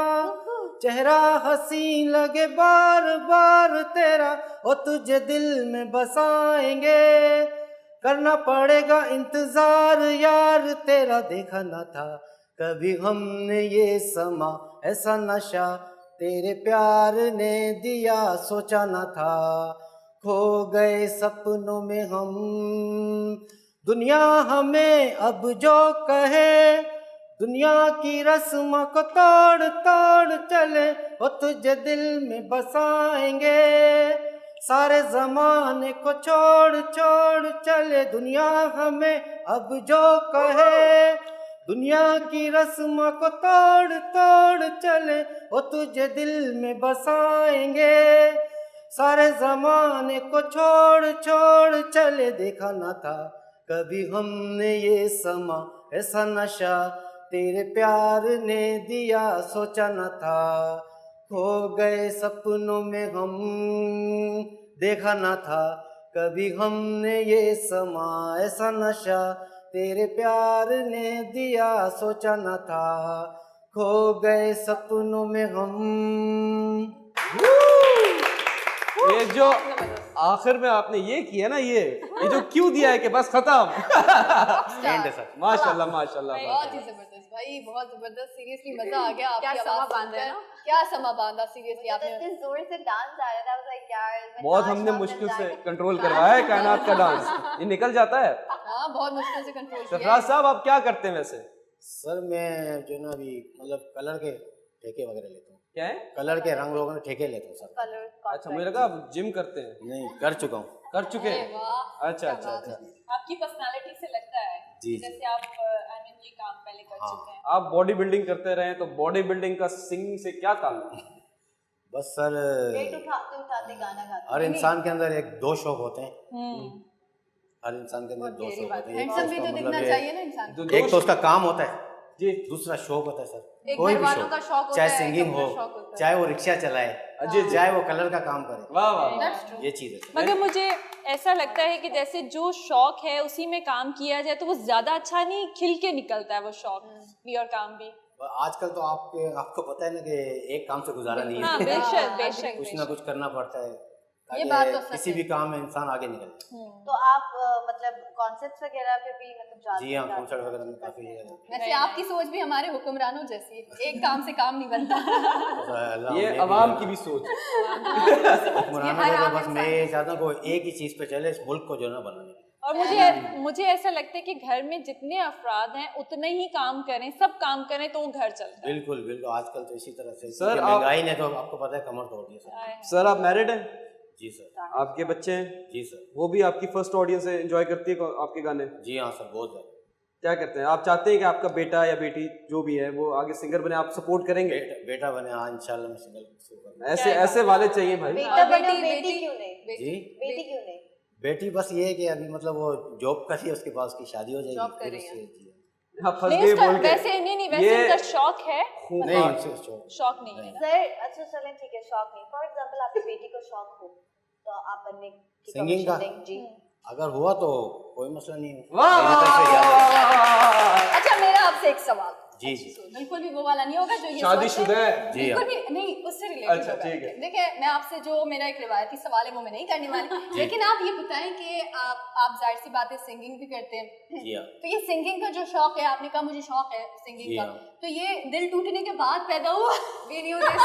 S6: चेहरा हसीन लगे बार बार तेरा, ओ तुझे दिल में बसाएंगे, करना पड़ेगा इंतजार यार तेरा। देखा ना था कभी हमने ये समा, ऐसा नशा तेरे प्यार ने दिया, सोचा ना था खो गए सपनों में हम। दुनिया हमें अब जो कहे, दुनिया की रस्म को तोड़ तोड़ चले, वो तुझे दिल में बसाएंगे, सारे जमाने को छोड़ छोड़ चले। दुनिया हमें अब जो कहे, दुनिया की रस्म को तोड़ तोड़ चले, वो तुझे दिल में बसाएंगे, सारे जमाने को छोड़ छोड़ चले। देखा ना था कभी हमने ये समा, ऐसा नशा तेरे प्यार ने दिया, सोचा न था खो गए सपनों में हम। देखा न था कभी हमने ये समा, ऐसा नशा तेरे प्यार ने दिया, सोचा न था खो गए सपनों में हम।
S2: ये जो आखिर में आपने ये किया ना, ये जो क्यों दिया है कि बस खत्म।
S6: एंड है सर।
S2: माशाल्लाह माशाल्लाह।
S4: बहुत ही जबरदस्त भाई, बहुत जबरदस्त, सीरियसली मजा आ गया।
S1: क्या
S4: आपकी
S1: समा
S4: आवाज
S1: बांधा है
S4: सुनकर।
S1: ना?
S4: क्या समा बांधा सीरियसली
S5: मुझे तो
S4: आपने।
S5: इतने जोर से डांस आ रहा था, I was like, यार मैं
S2: बहुत
S5: नाच
S2: हमने
S5: ना
S2: मुश्किल
S5: मिल
S2: से
S5: जाए।
S2: कंट्रोल करवाया है कायनात का डांस, ये निकल जाता है।
S4: हाँ बहुत मुश्किल से कंट्रोल किया
S2: सरफराज साहब आप क्या करते हैं वैसे?
S6: सर मैं जो ना अभी मतलब कलर के ठेके वगैरह लेता हूँ।
S2: क्या है?
S6: कलर के रंग रोगन ठेके लेता हूँ सर।
S5: Colours,
S2: अच्छा मुझे लगा आप जिम करते हैं।
S6: नहीं, कर चुका हूँ।
S2: कर चुके हैं?
S4: वाह,
S2: अच्छा अच्छा अच्छा।
S3: आपकी पर्सनालिटी से लगता है
S6: जी,
S3: जैसे आप आई मीन ये काम पहले कर
S6: हाँ।
S3: चुके हैं।
S2: आप बॉडी बिल्डिंग करते रहे तो बॉडी बिल्डिंग का सिंगिंग से क्या ताल्लुक?
S6: बस सर
S5: वेट उठाते उठाते गाना गाते।
S6: हर इंसान के अंदर एक दो शौक होते हैं। हर इंसान के अंदर दो शौक होते हैं। एक तो
S4: हैंडसम भी
S6: उसका
S4: तो
S6: मतलब
S4: दिखना
S6: ये-
S4: चाहिए ना इंसान को।
S2: जो
S6: एक तो उसका काम होता है
S2: जी
S6: दूसरा शौक होता है सर।
S1: एक
S6: कोई
S1: घर
S6: भी
S1: वालों का शौक होता
S6: चाहे
S1: है,
S6: सिंगिंग
S1: एक अपना
S6: हो,
S1: शौक होता है।
S6: चाहे वो रिक्शा चलाए,
S2: जी जी
S6: चाहे वो कलर का काम करे,
S2: वाह वाह वाह।
S6: ये चीज है सर।
S3: मगर मुझे ऐसा लगता है कि जैसे जो शौक है उसी में काम किया जाए तो वो ज्यादा अच्छा नहीं खिल के निकलता है वो शौक भी और काम भी।
S6: आजकल तो आपको पता है ना कि एक काम से गुजारा नहीं
S3: हाँ
S6: है।
S3: बेशक बेशक
S6: कुछ ना
S3: बेशक।
S6: कुछ करना पड़ता है।
S4: ये
S6: ताकि
S4: बात तो सच
S6: किसी
S4: है।
S6: भी काम में इंसान आगे निकल जाए।
S5: तो आप मतलब कॉन्सेप्ट्स वगैरह पे भी मतलब जाते
S6: जी हाँ,
S5: हैं?
S6: कॉन्सर्ट वगैरह में काफ़ी
S4: वैसे आपकी सोच भी हमारे हुक्मरानों जैसी है, एक काम से काम नहीं बनता।
S2: ये अवाम की भी सोच है।
S6: हुक्मरानों को तो बस मैं ये चाहता हूँ कि एक ही चीज़ पे चले, इस मुल्क को जो ना बनाने की।
S3: और मुझे ऐसा लगता है कि घर में जितने अफराद हैं उतने ही काम करें, सब काम करें तो वो घर चलता है।
S6: बिल्कुल बिल्कुल, आजकल तो इसी तरह से
S2: सर,
S6: क्योंकि महंगाई ने तो आपको पता है कमर तोड़ दी सर।
S2: सर आप मैरिड हैं?
S6: जी सर।
S2: आपके बच्चे हैं?
S6: जी सर।
S2: वो भी आपकी फर्स्ट ऑडियंस है, एंजॉय करती है आपके गाने?
S6: जी हाँ सर, बहुत ज़्यादा।
S2: क्या करते हैं आप? चाहते हैं कि आपका बेटा या बेटी जो भी है वो आगे सिंगर बने, आप सपोर्ट करेंगे?
S6: बेटा बने, हाँ इंशाल्लाह मैं सिंगल शुरू करूँगा।
S2: ऐसे वाले चाहिए भाई।
S5: बेटा बने,
S4: बेटी-
S5: बेटी
S4: बेटी-
S5: क्यों नहीं?
S6: जी,
S5: बेटी क्यों नहीं?
S6: बेटी बस ये है कि अभी मतलब वो जॉब कर रही है, उसके बाद उसकी शादी हो जाएगी,
S4: जॉब कर
S6: फिर
S4: रही है।
S6: उससे जी।
S2: आप फंस
S3: नहीं,
S2: गए
S3: उसका
S2: बोल के।
S3: वैसे नहीं वैसे
S2: ये-
S3: उनका शौक है,
S6: नहीं उससे
S3: शौक नहीं है।
S5: सर अच्छा चलें ठीक है, शौक नहीं। फॉर एग्जांपल आपकी बेटी को शौक हो तो आप बनने की
S6: Singing
S5: permission
S6: का?
S5: देंगे? जी।
S6: अगर हुआ तो कोई मसला नहीं है।
S2: वाह!
S6: मेरी तरफ से इजाज़त।
S4: अच्छा मेरा आपसे एक सवाल,
S6: जी जी
S4: बिल्कुल भी वो वाला नहीं होगा जो ये
S2: शादीशुदा है?
S6: जी
S4: बिल्कुल
S6: हाँ।
S4: भी नहीं, उससे रिलेटेड
S2: अच्छा,
S4: होगा।
S2: ठीक है।
S4: देखिए मैं आपसे जो मेरा एक रिवायती सवाल है वो मैं नहीं करने वाली, लेकिन आप ये बताएं कि आप जाहिर सी बात है सिंगिंग भी करते हैं,
S6: जी हाँ।
S4: तो ये सिंगिंग का जो शौक है, आपने कहा मुझे शौक है सिंगिंग
S6: जी
S4: का,
S6: हाँ।
S4: तो ये दिल टूटने के बाद पैदा हुआ? We knew this.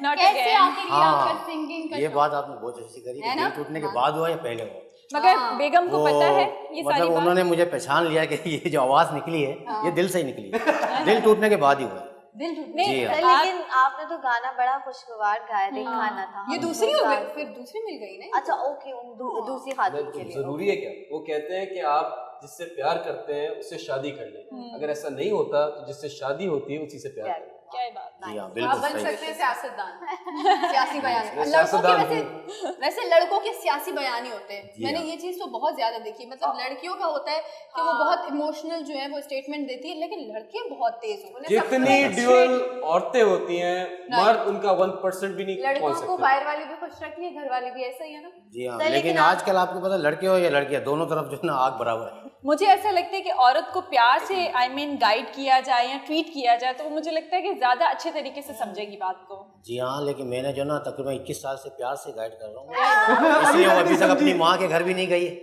S3: Not
S4: कैसे
S3: again.
S4: आखिर ये आपका
S6: हाँ,
S4: सिंगिंग का
S6: ये
S4: शौक?
S6: बात आपने बहुत अच्छी करी कि
S4: है ना?
S6: दिल टूटने के बाद हुआ या पहले हुआ।
S3: मगर
S4: हाँ।
S3: बेगम को पता है ये सारी
S6: मतलब
S3: बात।
S6: उन्होंने मुझे पहचान लिया कि ये जो आवाज़ निकली है ये दिल से ही निकली है। दिल टूटने के बाद ही हुआ है।
S4: दिल टूटने
S6: जी हाँ।
S5: सर लेकिन आपने तो गाना बड़ा खुशगवार गाया, देखा ना था।
S4: ये
S5: हम
S4: दूसरी
S5: तो
S4: हो गई,
S5: गा-
S4: फिर दूसरी मिल गई नहीं?
S5: अच्छा ओके, दूसरी खातून के लिए।
S2: जरूरी है क्या? वो कहते हैं कि आप जिससे प्यार करते हैं उससे शादी कर लें, अगर ऐसा नहीं होता तो जिससे शादी होती है उसी से प्यार करें।
S3: क्या ही बात।
S6: जी हाँ
S4: आप
S6: बिल्कुल
S4: बन
S6: सही।
S4: सकते हैं सियासतदान, सियासी बयान।
S2: मैं
S4: लड़कों के
S2: सियासतदान
S4: वैसे लड़कों के सियासी बयान ही होते हैं।
S6: जी
S4: मैंने
S6: हाँ।
S4: ये चीज तो बहुत ज्यादा देखी है, मतलब लड़कियों का होता है कि वो बहुत इमोशनल जो है वो स्टेटमेंट देती है, लेकिन लड़के बहुत तेज होते हैं।
S2: जितनी ड्यूअल औरतें होती हैं, मर्द उनका 1% भी नहीं पहुंच
S1: लड़कों को
S2: सकते।
S1: बाहर वाली भी खुश रखी है, घर वाली भी, ऐसा ही है ना?
S6: जी हाँ,
S5: सर,
S6: लेकिन
S5: लेकिन
S6: आजकल आपको पता है लड़के हो या लड़कियां दोनों तरफ जो है ना आग बराबर है।
S3: मुझे ऐसा लगता है कि औरत को प्यार से गाइड किया जाए या ट्रीट किया जाए तो वो मुझे लगता है कि ज्यादा अच्छे तरीके से समझेगी बात को।
S6: जी हाँ, लेकिन मैंने जो ना तकरीबन 21 साल से प्यार से गाइड कर रहा हूँ, इसलिए वो अभी तक अपनी माँ के घर भी नहीं गई है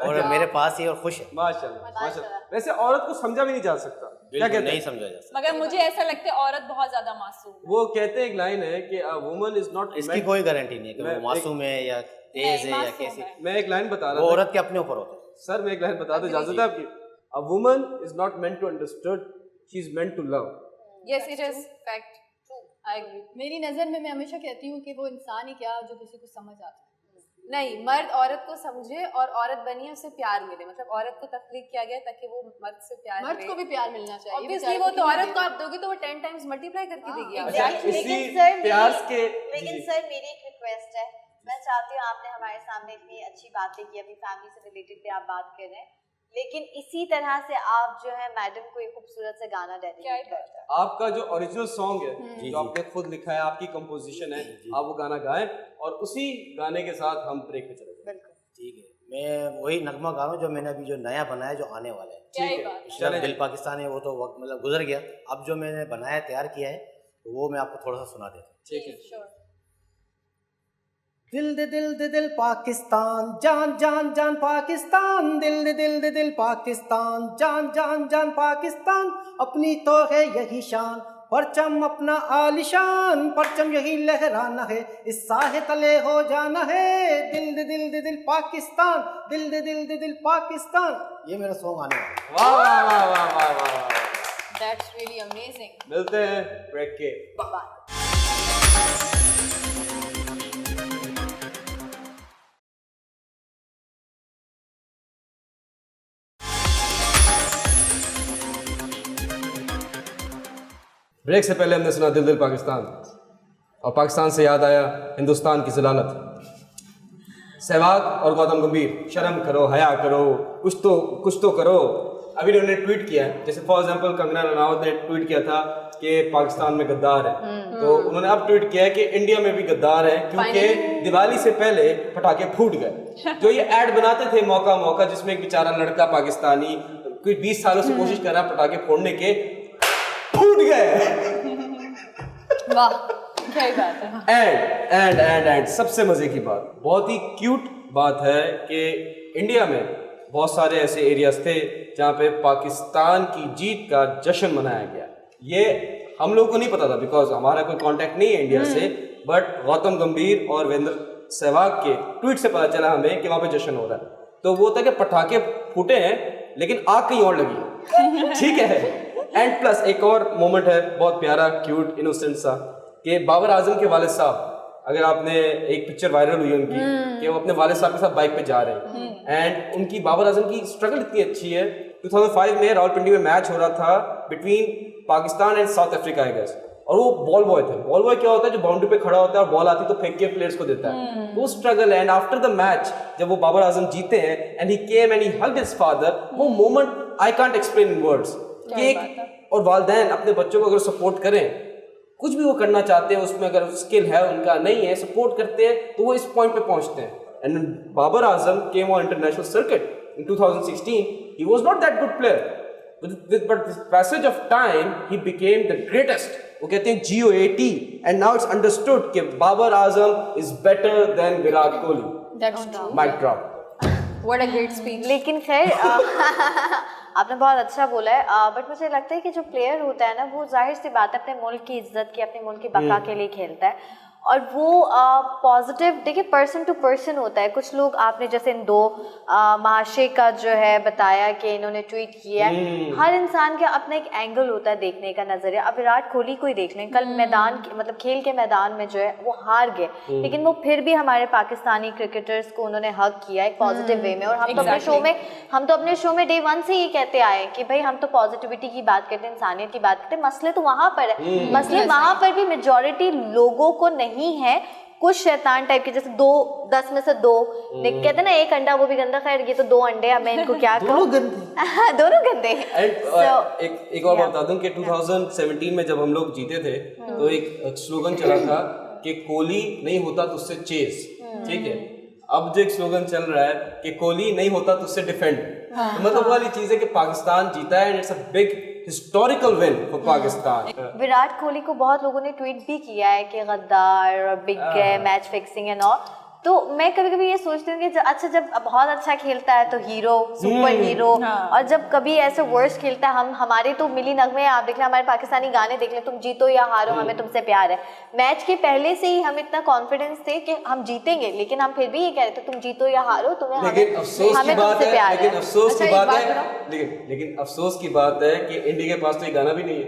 S6: और मेरे पास ही और खुश है।
S2: माशाल्लाह माशाल्लाह। वैसे औरत को समझा भी नहीं जा सकता, क्या
S6: बिल्कुल
S2: कहते
S6: नहीं
S2: हैं?
S6: समझा जा सकता।
S3: मगर मुझे ऐसा लगता है औरत बहुत ज्यादा मासूम है।
S2: वो कहते हैं, एक लाइन है कि अ वुमन इज नॉट
S6: इसकी कोई गारंटी नहीं है कि
S2: मैं
S6: वो मासूम है या तेज है या
S3: मासूम
S6: कैसी।
S3: है।
S2: मैं एक लाइन बता
S6: वो
S2: रहा था
S6: औरत के अपने ऊपर होता है।
S2: सर, मैं एक लाइन बता दूं, इजाजत है आपकी? A woman is not meant to understood, she is meant to love.
S1: Yes, it is fact. True. I agree.
S4: मेरी नजर में मैं हमेशा कहती हूँ कि वो इंसान ही क्या जो किसी को समझ आता है।
S1: नहीं, मर्द औरत को समझे और औरत बनिए, उसे प्यार मिले। मतलब औरत को तख्लीक किया गया ताकि वो मर्द से प्यार
S4: मर्द
S1: मिले।
S4: को भी प्यार मिलना चाहिए।
S1: ऑब्वियसली वो तो औरत को आप दोगे तो वो 10 टाइम्स मल्टीप्लाई करके देगी आपको।
S5: Exactly.
S2: इसी
S5: लेकिन सर
S2: प्यार
S5: मेरी-
S2: के
S5: लेकिन सर मेरी एक रिक्वेस्ट है, मैं चाहती हूँ, आपने हमारे सामने इतनी अच्छी बातें की, अपनी फैमिली से रिलेटेड भी आप बात कर रहे हैं, लेकिन इसी तरह से आप जो है मैडम को एक खूबसूरत से गाना डेडिकेट करते हैं।
S2: आपका जो ओरिजिनल सॉन्ग है जो आपने खुद लिखा है, आपकी कंपोजिशन है, आप वो गाना गाएं और उसी गाने के साथ हम ब्रेक पे चले जाएं।
S6: ठीक है, मैं वही नगमा गा रहा हूँ जो मैंने अभी जो नया बनाया जो आने वाला है।
S3: क्या ही
S2: ठीक है,
S3: बात है।
S6: जब दिल पाकिस्तान है वो तो वक्त मतलब गुजर गया, अब जो मैंने बनाया तैयार किया है तो वो मैं आपको थोड़ा सा सुना देता हूँ।
S2: ठीक है।
S6: दिल दे दिल दे दिल पाकिस्तान, जान जान जान पाकिस्तान, दिल दे दिल दे दिल पाकिस्तान, जान जान जान पाकिस्तान, अपनी तो है यही शान, परचम अपना आलिशान, परचम यही लहराना है, इस साहे तले हो जाना है, दिल दे दिल दे दिल पाकिस्तान, दिल दे दिल दे दिल पाकिस्तान। ये मेरा सॉन्ग आने वाला है।
S2: वाह वाह वाह वाह वाह वाह वाह।
S4: That's really amazing.
S2: मिलते हैं ब्रेक के
S4: Bye.
S2: ब्रेक से पहले हमने सुना दिल दिल पाकिस्तान, और पाकिस्तान से याद आया हिंदुस्तान की जलालत। सहवाग और गौतम गंभीर, शर्म करो, हया करो, कुछ तो करो। अभी उन्होंने ट्वीट किया है, जैसे फॉर एग्जांपल कंगना रनावत ने ट्वीट किया था कि पाकिस्तान में गद्दार है, तो उन्होंने अब ट्वीट किया है कि इंडिया में भी गद्दार है, क्योंकि दिवाली से पहले पटाखे फूट गए। जो ये ऐड बनाते थे मौका जिसमें एक बेचारा लड़का पाकिस्तानी कोई 20 सालों से कोशिश कर रहा है पटाखे फोड़ने के, फूट गए।
S4: वाह,
S3: सही बात है।
S2: एंड सबसे मजे की बात, बहुत ही क्यूट बात है कि इंडिया में बहुत सारे ऐसे एरियाज थे जहाँ पे पाकिस्तान की जीत का जश्न मनाया गया। ये हम लोगों को नहीं पता था बिकॉज हमारा कोई कांटेक्ट नहीं है इंडिया से, बट गौतम गंभीर और वीरेंद्र सहवाग के ट्वीट से पता चला हमें कि वहाँ पे जश्न हो रहा है। तो वो था कि पटाखे फूटे हैं लेकिन आग कहीं और लगी है। ठीक है। एंड प्लस एक और मोमेंट है बहुत प्यारा, क्यूट, इनोसेंट सा, कि बाबर आजम के वालिद साहब, अगर आपने एक पिक्चर वायरल हुई उनकी कि वो अपने वालिद साहब के साथ बाइक पे जा रहे हैं एंड उनकी बाबर आजम की स्ट्रगल इतनी अच्छी है। 2005 में रावलपिंडी में मैच हो रहा था between Pakistan and South Africa I guess, और वो बॉल बॉय थे। बॉल बॉय क्या होता है, जो बाउंड्री पे खड़ा होता है और बॉल आती तो फेंक के प्लेयर्स को देता है। वो स्ट्रगल है एंड आफ्टर द मैच जब वो बाबर आजम जीते हैं and he came and he hugged his father, वो moment I can't explain in words. और वालिदैन अपने बच्चों को अगर सपोर्ट करें, कुछ भी वो करना चाहते हैं उसमें, अगर स्किल है उनका नहीं है, सपोर्ट करते हैं तो वो इस पॉइंट पे पहुंचते हैं। And Babar Azam came on international circuit in 2016, he was not that good player, but with passage of time he became the greatest, वो कहते हैं GOAT, and now it's understood कि Babar Azam is better than Virat Kohli.
S3: That's true.
S2: Mic drop.
S1: What a great speech.
S5: लेकिन खैर आपने बहुत अच्छा बोला है, बट मुझे लगता है कि जो प्लेयर होता है ना, वो जाहिर सी बात है अपने मुल्क की इज्जत की, अपने मुल्क की बका के लिए खेलता है, और वो पॉजिटिव देखिए पर्सन टू पर्सन होता है। कुछ लोग आपने जैसे इन दो महाशय का जो है बताया कि इन्होंने ट्वीट किया है, हर इंसान का अपना एक एंगल होता है देखने का, नजरिया। अब विराट कोहली को ही देख लें, कल मैदान मतलब खेल के मैदान में जो है वो हार गए, लेकिन वो फिर भी हमारे पाकिस्तानी क्रिकेटर्स को उन्होंने हक किया एक पॉजिटिव वे में। और हम तो अपने शो में डे 1 से ये कहते आए कि भाई हम तो पॉजिटिविटी की बात करते हैं, इंसानियत की बात करते हैं। मसले तो वहाँ पर है, मसले वहाँ पर भी मेजॉरिटी लोगों को नहीं है, कुछ शैतान टाइप के, जैसे 10 में से 2 कहते हैं ना, एक अंडा वो भी गंदा। खैर ये तो 2 अंडे, अब मैं इनको क्या कहूं, दोनों गंदे।
S2: एक और बता दूं कि 2017 में जब हम लोग जीते थे तो एक स्लोगन चला था कि कोहली नहीं होता तो उससे चेस, ठीक है। अब जो एक स्लोगन चल रहा है कि कोहली नहीं होता तो उससे डिफेंड। तो मतलब वाली चीज है कि पाकिस्तान जीता है and it's a big historical win for Pakistan.
S5: Virat Kohli को बहुत लोगों ने ट्वीट भी किया है कि गद्दार और big match fixing and all. तो मैं कभी कभी ये सोचती हूँ कि अच्छा, जब बहुत अच्छा खेलता है तो हीरो, सुपर हीरो, और जब कभी ऐसे वर्स खेलता है, हमारे तो मिली नगमे आप देख लें, हमारे पाकिस्तानी गाने देख लें, तुम जीतो या हारो हमें तुमसे प्यार है। मैच के पहले से ही हम इतना कॉन्फिडेंस थे कि हम जीतेंगे, लेकिन हम फिर भी ये कह रहे थे तुम जीतो या हारो तुम्हें हमें तुमसे प्यार है।
S2: लेकिन अफसोस की बात है, लेकिन अफसोस की बात है कि इंडिया के पास तो ये गाना भी नहीं है।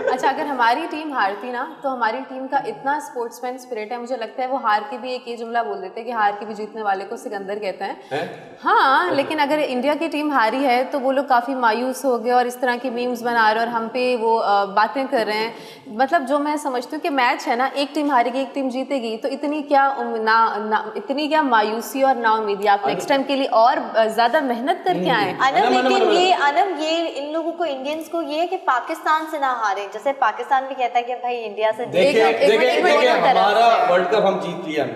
S1: अच्छा, अगर हमारी टीम हारती ना तो हमारी टीम का इतना स्पोर्ट्समैन स्पिरिट है, मुझे लगता है वो हार के भी एक जुमला बोल देते हैं कि हार के भी जीतने वाले को सिकंदर कहते हैं। हाँ, लेकिन अगर इंडिया की टीम हारी है तो वो लोग काफ़ी मायूस हो गए और इस तरह की मीम्स बना रहे हैं और हम पे वो बातें कर रहे हैं। मतलब जो मैं समझती हूँ कि मैच है ना, एक टीम हारेगी एक टीम जीतेगी, तो इतनी क्या मायूसी और नाउमीदी, आप नेक्स्ट टाइम के लिए और ज़्यादा मेहनत करके आए।
S5: अनम ये इन लोगों को, इंडियंस को ये है कि पाकिस्तान से ना हारे, जैसे पाकिस्तान भी कहता है कि भाई इंडिया से
S2: हमारा वर्ल्ड कप हम जीत लिया,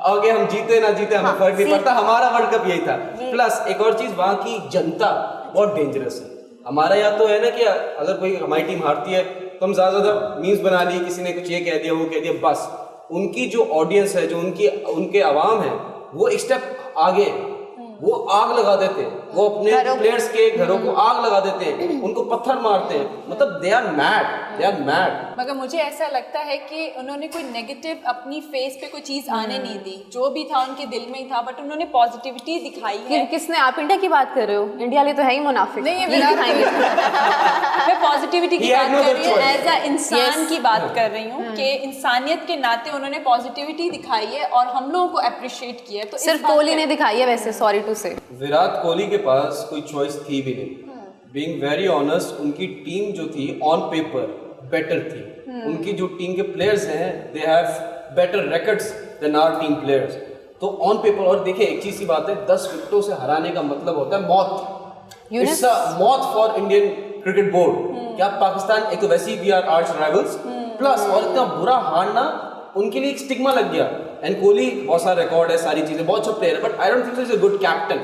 S2: आगे हम जीते ना जीते हमें फर्क नहीं पड़ता, हमारा वर्ल्ड कप यही था। प्लस एक और चीज, वहाँ की जनता बहुत डेंजरस है। हमारा यहाँ तो है ना कि अगर कोई हमारी टीम हारती है तो हम ज्यादा मीम्स बना लिए, किसी ने कुछ ये कह दिया वो कह दिया, बस। उनकी जो ऑडियंस है, जो उनके अवाम है, वो एक स्टेप आगे, वो आग लगा देते हैं, वो अपने प्लेयर्स के घरों को आग लगा देते हैं, उनको पत्थर मारते हैं, मतलब दे आर मैड। मगर
S3: मुझे ऐसा लगता है कि उन्होंने कोई नेगेटिव अपनी फेस पे कोई चीज आने नहीं दी, जो भी था उनके दिल में ही था, बट उन्होंने पॉजिटिविटी दिखाई है।
S1: किसने? आप इंडिया की बात कर रहे हो? इंडिया लिए तो है ही मुनाफिक।
S3: नहीं, मैं पॉजिटिविटी की बात कर रही हूँ, एज अ इंसान की बात कर रही हूँ कि इंसानियत के नाते उन्होंने पॉजिटिविटी दिखाई है और हम लोगों को अप्रिशिएट किया है। तो
S1: सिर्फ कोहली ने दिखाई है, वैसे सॉरी टू से
S2: विराट कोहली के पास कोई चॉइस थी भी नहीं। बीइंग वेरी ऑनेस्ट, उनकी टीम जो थी ऑन पेपर बेटर थी। उनकी जो टीम के प्लेयर्स हैं, they have better records than our team players. तो ऑन पेपर, और देखिए एक चीज की बात है, 10 विकेटों से हराने का मतलब होता है मौत। इट्स अ मौत फॉर इंडियन क्रिकेट बोर्ड। क्या पाकिस्तान, एक तो वैसे ही we are arch rivals, plus और इतना बुरा हारना उनके लिए एक स्टिग्मा लग गया। एंड कोहली बहुत सारा रिकॉर्ड है, सारी चीजें, बहुत अच्छा प्लेयर है, but I don't think so is a good captain.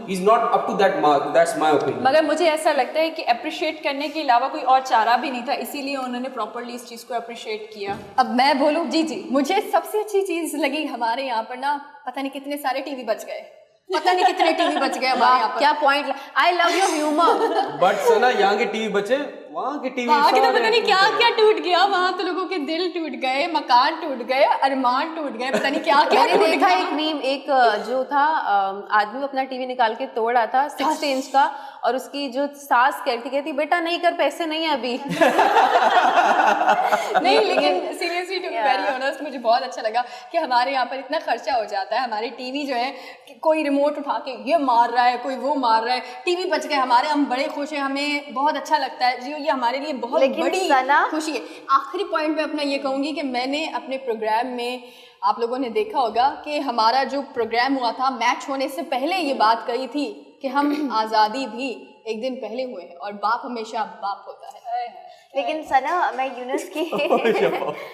S2: He's not up to that mark. That's my opinion.
S3: मगर मुझे ऐसा लगता है कि अप्रिशिएट करने के अलावा कोई और चारा भी नहीं था, इसीलिए उन्होंने प्रॉपरली इस चीज़ को अप्रिशिएट किया।
S4: अब मैं बोलूँ,
S3: जी
S4: मुझे सबसे अच्छी चीज़ लगी हमारे यहाँ पर ना, पता नहीं कितने सारे टीवी बच गए, पता नहीं कितने टीवी बच गए हमारे यहाँ पर।
S1: क्या point, I love your humour.
S2: But Sana यहाँ के टीवी बचे, वहाँ के टीवी
S4: वहाँ के तो पता नहीं क्या क्या टूट गया, वहाँ तो लोगों के दिल टूट गए, मकान टूट गए, अरमान टूट गए, पता नहीं क्या क्या
S1: मैंने
S4: टूट
S1: देखा
S4: गया।
S1: एक मीम, एक जो था आदमी अपना टीवी निकाल के तोड़ रहा था 60 इंच का, और उसकी जो सास कहती बेटा नहीं कर, पैसे नहीं है अभी।
S4: नहीं, लेकिन seriously to be very honest मुझे बहुत अच्छा लगा कि हमारे यहाँ पर इतना खर्चा हो जाता है, हमारे टीवी जो है कि कोई रिमोट उठा के ये मार रहा है, कोई वो मार रहा है, टीवी बच गए हमारे, हम बड़े खुश हैं, हमें बहुत अच्छा लगता है जी, ये हमारे लिए बहुत बड़ी खुशी है। आखिरी पॉइंट में अपना ये कहूँगी कि मैंने अपने प्रोग्राम में, आप लोगों ने देखा होगा कि हमारा जो प्रोग्राम हुआ था, मैच होने से पहले ये बात कही थी कि हम आज़ादी भी एक दिन पहले हुए हैं और बाप हमेशा बाप होता है।
S5: लेकिन सना, मैं यूनुस की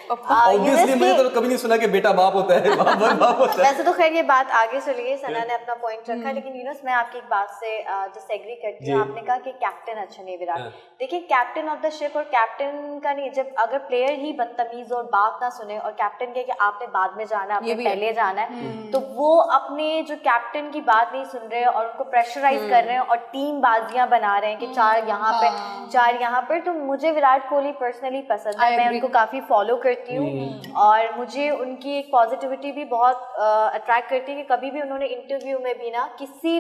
S2: ऑब्वियसली मैंने तो कभी नहीं सुना कि बेटा बाप होता है, बाप होता है।
S5: वैसे तो खैर ये बात आगे चली गई, सना ने अपना पॉइंट रखा, लेकिन यूनुस मैं आपकी एक बात से डिसएग्री करती हूँ। आपने कहा कि कैप्टन अच्छा नहीं विराट। देखिए, कैप्टन ऑफ द शिप और कैप्टन का नहीं, जब अगर प्लेयर ही बदतमीज और बात ना सुने और कैप्टन कहे कि आपने बाद में जाना है, आपने पहले जाना है, तो वो अपने जो कैप्टन की बात नहीं सुन रहे और उनको प्रेशराइज कर रहे हैं और टीम बाजियां बना रहे हैं कि 4 यहाँ पे 4 यहाँ पर। तो मुझे विराट कोहली पर्सनली पसंद है, मैं उनको काफ़ी फॉलो करती हूँ और मुझे उनकी एक पॉजिटिविटी भी बहुत अट्रैक्ट करती है कि कभी भी उन्होंने इंटरव्यू में भी ना किसी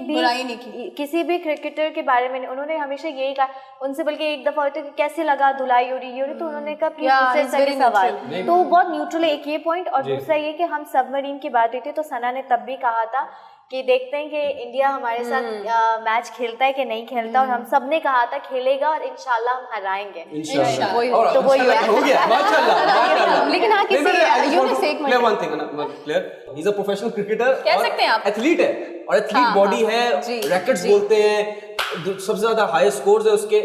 S5: भी क्रिकेटर के बारे में उन्होंने हमेशा यही कहा उनसे, बल्कि एक दफ़ा होता है कि कैसे लगा, धुलाई हो रही है, तो उन्होंने कहा प्लीज मुझसे सही सवाल, तो बहुत न्यूट्रल है, एक ये पॉइंट। और दूसरा ये कि हम सबमरीन की बात हुई थी, तो सना ने तब भी कहा था कि देखते हैं कि इंडिया हमारे साथ मैच खेलता है कि नहीं खेलता, और हम सब ने कहा था खेलेगा और इंशाल्लाह हम हराएंगे।
S2: तो वही हो गया, माशाल्लाह।
S1: लेकिन हाँ, किसी यूनिस एक
S2: प्लेयर वन थिंग ना, player he is a professional cricketer,
S3: कह सकते हैं आप,
S2: एथलीट है, और एथलीट बॉडी है, रैकेट्स बोलते हैं, सबसे ज्यादा हाई स्कोर्स है उसके,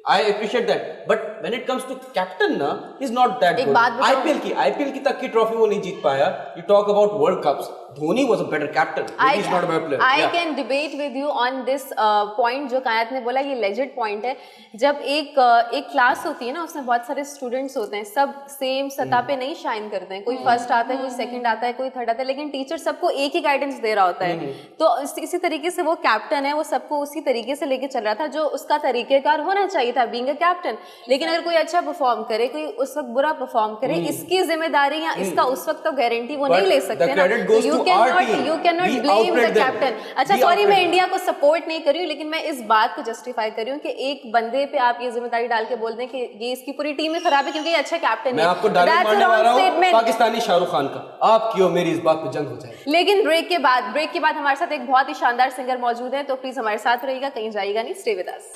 S2: I appreciate that. But when it comes to captain ना, he is not that good. IPL की तक की ट्रॉफी वो नहीं जीत पाया। You talk about world cups, Dhoni was a better captain. He is not a better player.
S1: I can debate with you on this point जो कायत ने बोला, ये legit point है। जब एक क्लास होती है ना, उसमें बहुत सारे स्टूडेंट्स होते हैं, सब सेम सतह पे नहीं शाइन करते हैं, कोई फर्स्ट आता है, कोई सेकंड आता है, कोई थर्ड आता है, लेकिन टीचर सबको एक ही गाइडेंस दे रहा होता है। तो इसी तरीके से वो कैप्टन है, वो सबको उसी तरीके से लेके चल रहा था जो उसका तरीकेकार होना चाहिए था बीइंग अ कैप्टन। लेकिन अगर कोई अच्छा परफॉर्म करे, कोई उस वक्त बुरा परफॉर्म करे, इसकी जिम्मेदारी या इसका उस वक्त तो गारंटी वो नहीं ले सकते ना। You cannot blame the captain. अच्छा, सॉरी, मैं इंडिया को सपोर्ट नहीं कर रही हूँ, लेकिन मैं इस बात को जस्टिफाई कर रही हूँ कि एक बंदे पे आप ये जिम्मेदारी डाल के बोल दें कि ये इसकी पूरी टीम ही खराब है क्योंकि ये अच्छा कैप्टन है।
S2: मैं आपको डायरेक्ट मारने वाला हूँ, पाकिस्तानी शाहरुख खान का, आपकी और मेरी इस बात पे जंग हो जाएगी।
S1: लेकिन ब्रेक के बाद हमारे साथ एक बहुत ही शानदार सिंगर मौजूद है, तो प्लीज हमारे साथ रहिएगा, कहीं जाइएगा नहीं, स्टे विद अस।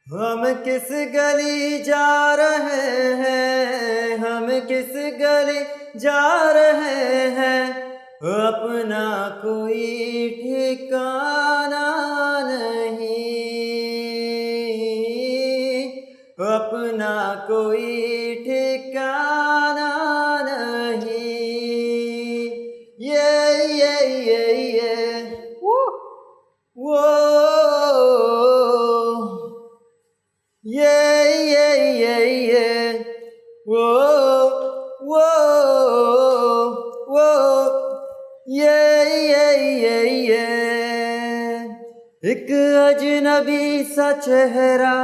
S6: हम किस गली जा रहे हैं, हम किस गली जा रहे हैं, अपना कोई ठिकाना नहीं, अपना कोई ठिकाना नहीं। ये वो एक अजनबी सा चेहरा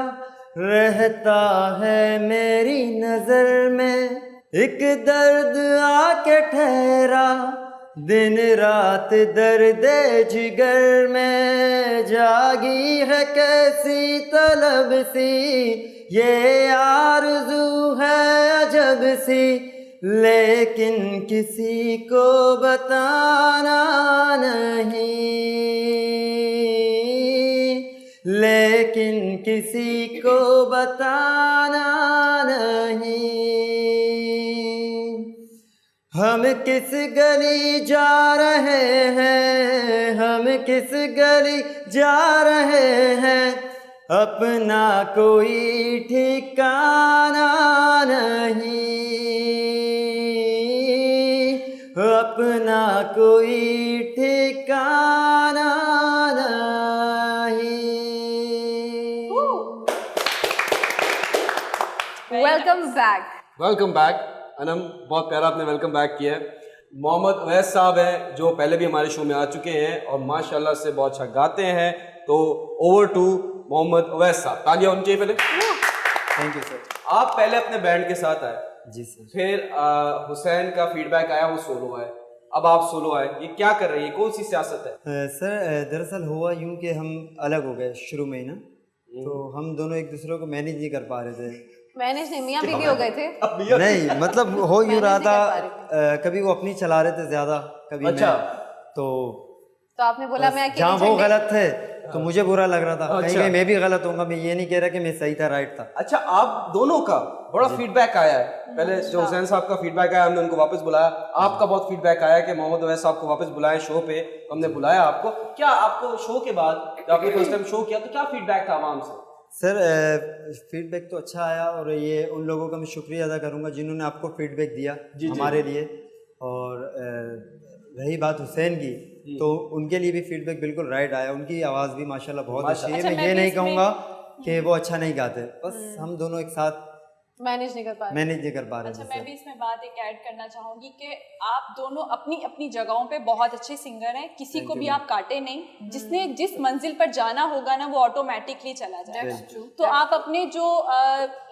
S6: रहता है मेरी नजर में, एक दर्द आके ठहरा दिन रात दर्द जिगर में, जागी है कैसी तलब सी, ये आरज़ू है अजब सी, लेकिन किसी को बताना नहीं, लेकिन किसी को बताना नहीं। हम किस गली जा रहे हैं, हम किस गली जा रहे हैं, अपना कोई ठिकाना नहीं, अपना कोई ठिकाना नहीं।
S4: Welcome back.
S2: Welcome back Anam, बहुत प्यारा आपने वेलकम बैक किया है। मोहम्मद अवैस साहब हैं जो पहले भी हमारे शो में आ चुके हैं और माशाल्लाह से बहुत अच्छा गाते हैं। तो ओवर टू मोहम्मद अवैस साहब, तालियां उनके पहले।
S6: Thank you sir.
S2: आप पहले अपने बैंड के साथ आए,
S6: जी सर।
S2: फिर हुसैन का फीडबैक आया, वो सोलो आए, अब आप सोलो आए, ये क्या कर रहे हैं, ये कौन सी सियासत है?
S6: सर दरअसल हुआ यूं कि हम अलग हो गए शुरू में ही ना, तो हम दोनों एक दूसरे को मैनेज नहीं कर पा रहे थे।
S1: मैनेज नहीं, मियाँ बीवी हो गए थे।
S6: नहीं मतलब हो यूं रहा
S1: मैनेज नहीं कर
S6: था, कभी वो अपनी चला रहे थे ज्यादा, कभी
S2: अच्छा।
S6: मैं, तो
S1: आपने बोला मैं अकेले
S6: जहाँ वो
S1: झंडे-
S6: गलत थे तो मुझे बुरा लग रहा था,
S2: अच्छा।
S6: कहीं मैं भी गलत होऊंगा। मैं ये नहीं कह रहा कि मैं सही था, राइट था।
S2: अच्छा, आप दोनों का बड़ा फीडबैक आया है। पहले जो हुसैन साहब का फीडबैक आया, हमने उनको वापस बुलाया। आपका बहुत फीडबैक आया कि मोहम्मद अवैस साहब को वापस बुलाएं शो पे, तो हमने बुलाया आपको। क्या आपको शो के बाद, जब आपने फर्स्ट टाइम शो किया, तो क्या फीडबैक था आवाम से?
S6: सर फीडबैक तो अच्छा आया, और ये उन लोगों का मैं शुक्रिया अदा करूंगा जिन्होंने आपको फीडबैक दिया हमारे लिए। और रही बात हुसैन की, तो उनके लिए भी फीडबैक बिल्कुल राइट आया। उनकी आवाज़ भी माशाल्लाह बहुत अच्छी है।
S3: अच्छा,
S6: मैं
S3: मैं
S6: ये
S3: भी
S6: नहीं
S3: इसमें-
S6: कहूँगा कि वो अच्छा नहीं गाते, बस हम दोनों एक साथ
S1: मैनेज नहीं कर पा रहे।
S6: मैनेज नहीं कर पा रहे
S3: अच्छा,
S6: थे
S3: मैं
S6: सर।
S3: भी इसमें बात एक ऐड करना चाहूँगी कि आप दोनों अपनी अपनी जगहों पे बहुत अच्छे सिंगर हैं, किसी को भी आप काटे नहीं। जिसने जिस मंजिल पर जाना होगा ना, वो ऑटोमेटिकली चला जाएगा। तो आप अपने जो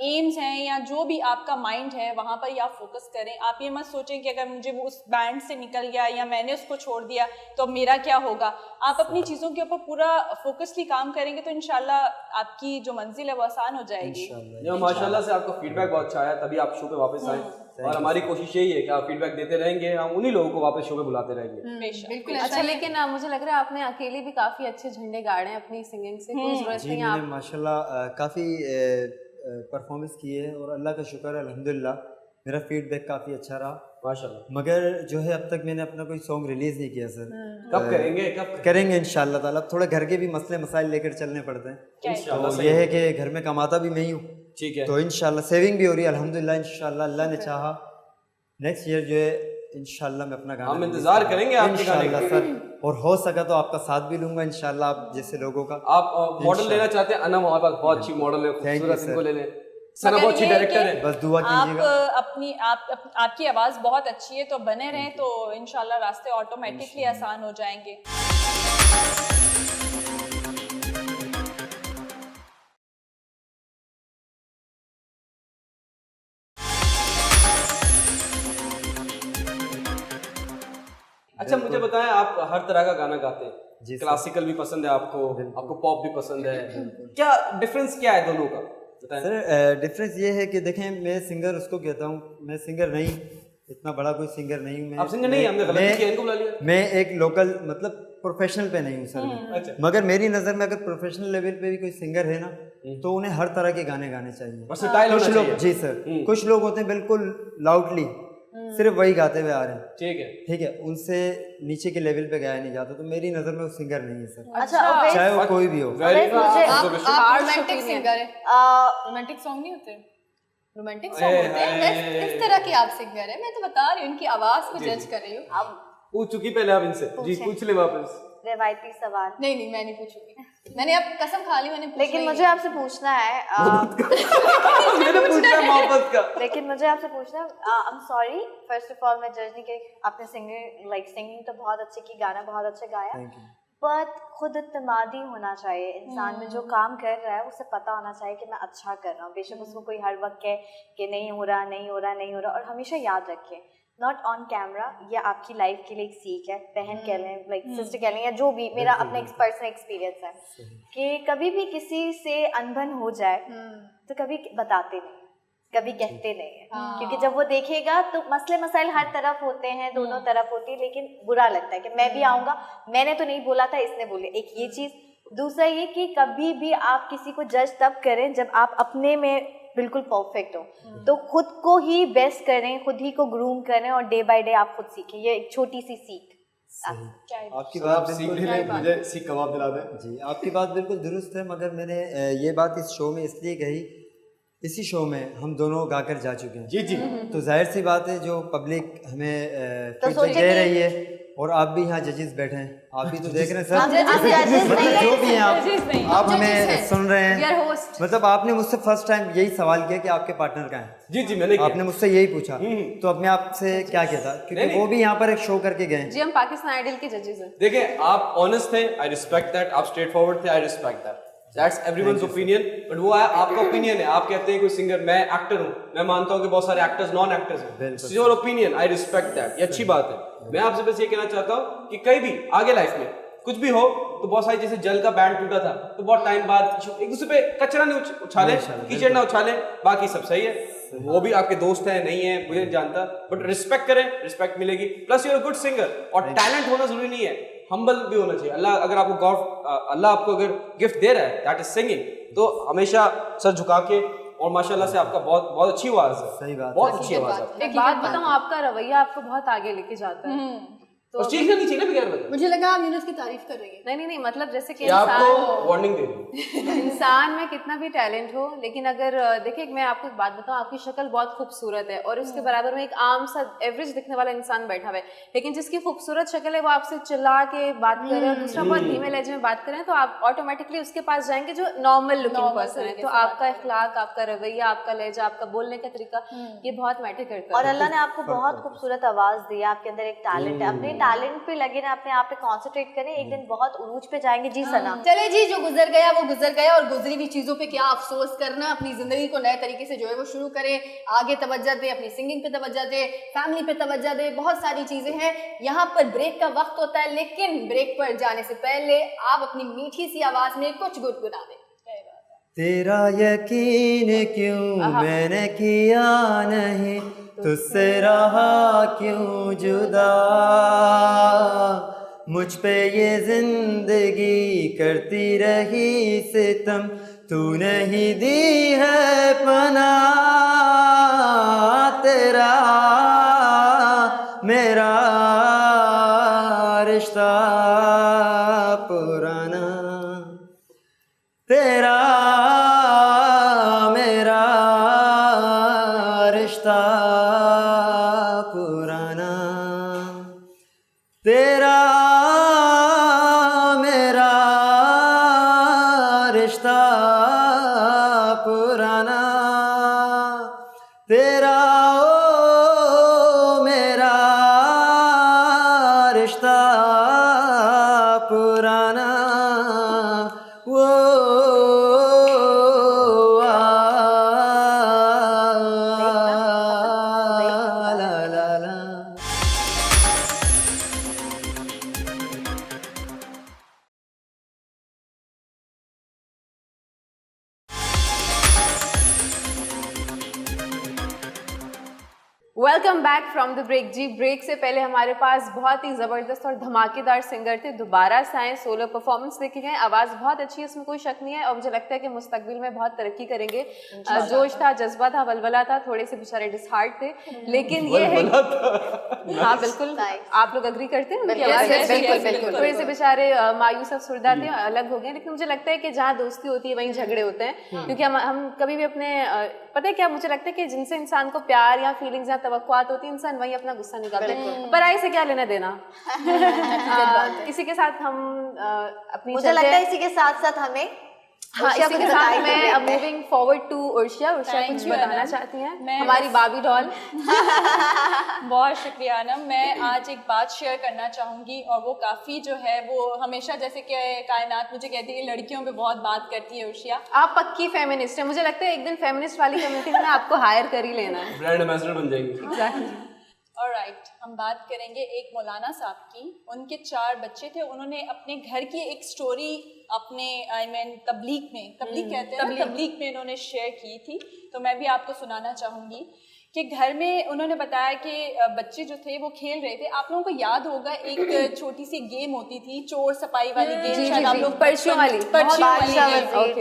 S3: एम्स हैं या जो भी आपका माइंड है, वहाँ पर ही आप फोकस करें। आप ये मत सोचें कि अगर मुझे वो उस बैंड से निकल गया या मैंने उसको छोड़ दिया तो अब मेरा क्या होगा। आप अपनी चीज़ों के ऊपर पूरा फोकसली काम करेंगे तो इंशाल्लाह आपकी जो मंजिल है वो आसान हो जाएगी।
S2: या माशाल्लाह से आपका फीडबैक बहुत अच्छा आया, तभी आप शो पे वापस आए। और हमारी कोशिश यही है कि आप फीडबैक देते रहेंगे, हम उन्हीं लोगों को वापस शो पे बुलाते रहेंगे।
S3: बेशक।
S4: बिल्कुल
S1: अच्छा, लेकिन मुझे लग रहा है आपने अकेले भी काफी अच्छे झंडे गाड़े हैं अपनी सिंगिंग से, कोई जरूरत
S6: जी
S1: नहीं है
S6: मैंने
S1: आप।
S6: माशाल्लाह काफ़ी परफॉर्मेंस की है, और अल्लाह का शुक्र है अल्हम्दुलिल्लाह मेरा फीडबैक काफ़ी अच्छा रहा।
S2: माशाल्लाह।
S6: मगर जो है अब तक मैंने अपना कोई सॉन्ग रिलीज़ नहीं किया सर।
S2: कब करेंगे, कब
S6: करेंगे इंशाल्लाह ताला। अब थोड़ा घर के भी मसले मसाइल लेकर चलने पड़ते हैं,
S2: इंशाल्लाह
S6: तो ये है कि घर में कमाता भी मैं ही हूँ,
S2: ठीक है।
S6: तो इंशाल्लाह सेविंग भी हो रही है अल्हम्दुलिल्लाह। इंशाल्लाह अल्लाह ने चाहा नेक्स्ट ईयर जो है इंशाल्लाह मैं अपना गाना
S2: हम
S6: release
S2: इंतजार
S6: करूंगा।
S2: करेंगे आपके गाने का।
S6: इंशाल्लाह सर, और हो सका तो आपका साथ भी लूंगा इंशाल्लाह, आप जैसे लोगों का।
S2: आप मॉडल लेना चाहते हैं? अनम हमारे पास बहुत अच्छी मॉडल है,
S6: Thank you,
S2: खूबसूरत, इनको
S6: sir.
S2: ले लें। सना बहुत अच्छी
S3: ये है
S2: डायरेक्टर
S3: कि
S2: है।
S6: बस दुआ
S3: आप
S6: कीजिएगा।
S3: आपकी आवाज़ बहुत अच्छी है, तो बने रहें तो इंशाल्लाह रास्ते ऑटोमेटिकली आसान हो जाएंगे।
S2: अच्छा, मुझे बताएं, आप हर तरह का गाना गाते हैं,
S6: जी सर।
S2: क्लासिकल भी पसंद है आपको, आपको पॉप भी पसंद है, क्या डिफरेंस क्या है दोनों का, बताएं।
S6: सर डिफरेंस ये है कि देखें, मैं सिंगर उसको कहता हूँ, मैं सिंगर नहीं, इतना बड़ा कोई सिंगर नहीं हूँ मैं।
S2: आप सिंगर नहीं, हमने गलती की, इनको बुला लिया।
S6: मैं एक लोकल मतलब प्रोफेशनल पे नहीं हूँ सर मैं।
S2: अच्छा।
S6: मगर मेरी नज़र में अगर प्रोफेशनल लेवल पे भी कोई सिंगर है ना, तो उन्हें हर तरह के गाने गाने चाहिए।
S2: वर्सेटाइल
S6: कुछ
S2: होना
S6: लोग,
S2: चाहिए।
S6: जी सर, कुछ लोग होते हैं बिल्कुल लाउडली सिर्फ वही गाते हुए आ रहे हैं,
S2: ठीक है।
S6: ठीक है, उनसे नीचे के लेवल पे गाया नहीं जाता, तो मेरी नज़र में वो सिंगर नहीं है सर,
S5: अच्छा, अवैस,
S6: चाहे वो कोई भी हो।
S2: Very
S5: अवैस, मुझे
S4: आप
S1: Harsh
S4: रोमांटिक
S1: opinion.
S4: सिंगर है,
S5: आ,
S4: रोमांटिक सॉन्ग नहीं होते, रोमांटिक
S2: ए,
S4: सॉन्ग होते हैं,
S2: ए,
S4: इस तरह के आप सिंगर है। मैं तो बता रही हूँ, उनकी आवाज को जज कर रही हूँ।
S5: अब
S2: पूछ चुकी पहले आप इनसे, जी
S5: पूछें।
S2: पूछ ले वापस।
S5: रिवायती सवाल,
S4: नहीं नहीं, मैं नहीं पूछूंगी, मैंने अब कसम खा ली, मैंने पूछना
S5: लेकिन
S4: ही
S5: मुझे
S4: नहीं।
S5: आपसे पूछना है
S2: मैंने पूछा मोहब्बत का।
S5: लेकिन मुझे आपसे पूछना है, I am sorry first of all, मैं जज नहीं करी, आपने सिंगिंग तो बहुत अच्छे की, गाना बहुत अच्छा गाया,
S6: थैंक यू।
S5: बट खुद इत्मीदी होना चाहिए इंसान में। जो काम कर रहा है उसे पता होना चाहिए कि मैं अच्छा कर रहा हूँ, बेशक उसको कोई हर वक्त कहे कि नहीं हो रहा, नहीं हो रहा, नहीं हो रहा। और हमेशा याद रखें, नॉट ऑन कैमरा, ये आपकी लाइफ के लिए एक सीख है, बहन कह लें, लाइक सिस्टर कह लें, या जो भी, मेरा अपना पर्सनल एक्सपीरियंस है कि कभी भी किसी से अनबन हो जाए तो कभी बताते नहीं, कभी कहते नहीं है, क्योंकि जब वो देखेगा तो मसले मसाइल हर तरफ होते हैं, दोनों तरफ होती है, लेकिन बुरा लगता है कि मैं भी आऊँगा, मैंने तो नहीं बोला था, इसने बोले। एक ये चीज़। दूसरा ये कि कभी भी आप किसी को जज तब करें जब आप अपने में बिल्कुल परफेक्ट हो, तो खुद को ही बेस्ट करें, खुद ही को ग्रूम करें, और डे बाय डे आप खुद सीखें। ये एक छोटी सी सीख
S7: आपकी बात सीख भी रहे, मुझे सीख कबाब दिला दें।
S8: जी, आपकी बात बिल्कुल दुरुस्त है, मगर मैंने ये बात इस शो में इसलिए कही, इसी शो में हम दोनों गाकर जा चुके हैं।
S7: जी जी।
S8: तो जाहिर सी बात है जो पब्लिक हमें
S5: तो
S8: फीडबैक दे रही है, और आप भी यहाँ जजेस बैठे हैं, आप भी तो देख रहे हैं सर, मतलब जो भी हैं आप हमें सुन रहे हैं, मतलब आपने मुझसे फर्स्ट टाइम यही सवाल किया कि आपके पार्टनर कहाँ हैं।
S7: जी जी, मैंने
S8: आपने मुझसे यही पूछा, तो अब मैं आपसे क्या कहता, क्योंकि वो भी यहाँ पर एक शो करके गए।
S1: जी, हम पाकिस्तान आइडल के जजेस हैं।
S2: देखिए, आप ऑनेस्ट थे, आई रिस्पेक्ट दैट। आप स्ट्रेट फॉरवर्ड थे, I respect that. That's everyone's opinion, but वो आपका ओपिनियन है। आप कहते हैं कोई सिंगर, मैं एक्टर हूँ, मैं मानता हूँ कि बहुत सारे एक्टर्स नॉन एक्टर्स हैं। Your opinion, I respect that, ये अच्छी बात है। मैं आपसे बस ये कहना चाहता हूँ कि कहीं भी आगे लाइफ में कुछ भी हो तो बहुत सारी, जैसे जल का बैंड टूटा था तो बहुत टाइम बाद एक दूसरे पे कचरा नहीं उछाले, कीचड़ ना उछाले, बाकी सब सही है। वो भी आपके दोस्त हैं, नहीं है मुझे जानता, बट रिस्पेक्ट करें, रिस्पेक्ट मिलेगी। Plus you are good singer, और टैलेंट होना जरूरी नहीं है, हम्बल भी होना चाहिए। अल्लाह अगर आपको अल्लाह आपको अगर गिफ्ट दे रहा है, दैट इज सिंगिंग, तो हमेशा सर झुका के, और माशाल्लाह से आपका बहुत बहुत अच्छी आवाज है।
S8: सही बात,
S2: बहुत अच्छी आवाज है।
S1: एक बात बताऊं, आपका रवैया आपको बहुत आगे लेके जाता है।
S2: तो चीज करनी चाहिए ना बगैर वजह।
S4: मुझे लगा आप यूनुस की तारीफ कर रही है।
S1: नहीं, मतलब जैसे कि
S2: आपको वार्निंग दे रही हूं।
S1: इंसान में कितना भी टैलेंट हो, लेकिन अगर देखिए मैं आपको एक बात बताऊं, आपकी शक्ल बहुत खूबसूरत है और उसके बराबर में एक आम सा एवरेज दिखने वाला इंसान बैठा हुआ है, लेकिन जिसकी खूबसूरत शक्ल है वो आपसे चिल्ला के बात कर रहे हैं, दूसरा बहुत धीमे लहजे में बात करें, तो आप ऑटोमेटिकली उसके पास जाएंगे जो नॉर्मल लुकिंग पर्सन है। तो आपका इखलाक, आपका रवैया, आपका लहजा, आपका बोलने का तरीका, ये बहुत मैटर करता है।
S5: और अल्लाह ने आपको बहुत खूबसूरत आवाज दी है, आपके अंदर एक टैलेंट है। अपने टैलेंट पे लगे ना, अपने आप पे कंसंट्रेट करें, एक दिन बहुत उरूज पे जाएंगे। जी सना।
S4: चले जी, जो गुजर गया वो गुजर गया, और गुजरी हुई चीजों पे क्या अफसोस करना। अपनी जिंदगी को नए तरीके से जो है वो शुरू करें, आगे तवज्जो दे, अपनी सिंगिंग पे तवज्जो दे, फैमिली पे तवज्जो दे, बहुत सारी चीजें हैं। यहाँ पर ब्रेक का वक्त होता है, लेकिन ब्रेक पर जाने से पहले आप अपनी मीठी सी आवाज में कुछ गुनगुना दें।
S8: तेरा यकीन क्यों मैंने किया नहीं, तुझसे रहा क्यों जुदा, मुझ पे ये जिंदगी करती रही सितम, तू नहीं दी है पनाह, तेरा मेरा रिश्ता पुराना, तेरा मेरा रिश्ता पुराना, तेरा मेरा रिश्ता पुराना, तेरा ओ मेरा रिश्ता पुराना, वो ला ला ला।
S1: Welcome back from the break. जी, ब्रेक से पहले हमारे पास बहुत ही ज़बरदस्त और धमाकेदार सिंगर थे, दोबारा से आए, सोलो परफॉर्मेंस देखे गए, आवाज़ बहुत अच्छी है, इसमें कोई शक नहीं है, और मुझे लगता है कि मुस्तकबिल में बहुत तरक्की करेंगे। जोश था, जज्बा था, वलवला था, थोड़े से बेचारे डिसहार्ट थे, लेकिन ये है हाँ बिल्कुल, आप लोग अग्री करते हैं उनकी आवाज़? बिल्कुल, थोड़े से बेचारे मायूस अफसरदा थे, अलग हो गए, लेकिन मुझे लगता है कि जहाँ दोस्ती होती है वहीं झगड़े होते हैं, क्योंकि हम कभी भी अपने पता है क्या, मुझे लगता है कि जिनसे इंसान को प्यार या फीलिंग्स या तवक्कुआत होती है, इंसान वही अपना गुस्सा निकालता है, पराई से क्या लेना देना। इसी के साथ हम अपनी
S5: मुझे लगता है इसी के साथ साथ हमें
S1: इसी के साथ मैं अब मूविंग फॉरवर्ड टू उर्शिया कुछ बताना चाहती हैं, हमारी बाबी डॉल।
S3: बहुत शुक्रिया आनम। मैं आज एक बात शेयर करना चाहूँगी, और वो काफ़ी जो है वो हमेशा, जैसे कि कायनात मुझे कहती है लड़कियों पे बहुत बात करती है उर्शिया।
S1: आप पक्की फेमिनिस्ट है, मुझे लगता है एक दिन फेमिनिस्ट वाली कम्युनिटी में आपको हायर कर ही लेना है,
S2: ब्रांड एम्बेसडर बन जाएंगे।
S1: एग्जैक्टली।
S3: ऑलराइट, हम बात करेंगे एक मौलाना साहब की। उनके 4 बच्चे थे, उन्होंने अपने घर की एक स्टोरी अपने तबलीग में, तबलीग कहते हैं, तबलीग में इन्होंने शेयर की थी, तो मैं भी आपको सुनाना चाहूँगी कि घर में उन्होंने बताया कि बच्चे जो थे वो खेल रहे थे। आप लोगों को याद होगा एक छोटी सी गेम होती थी, चोर सपाई वाली गेम, शायद आप लोग
S1: पर्चियों वाली
S3: गेम।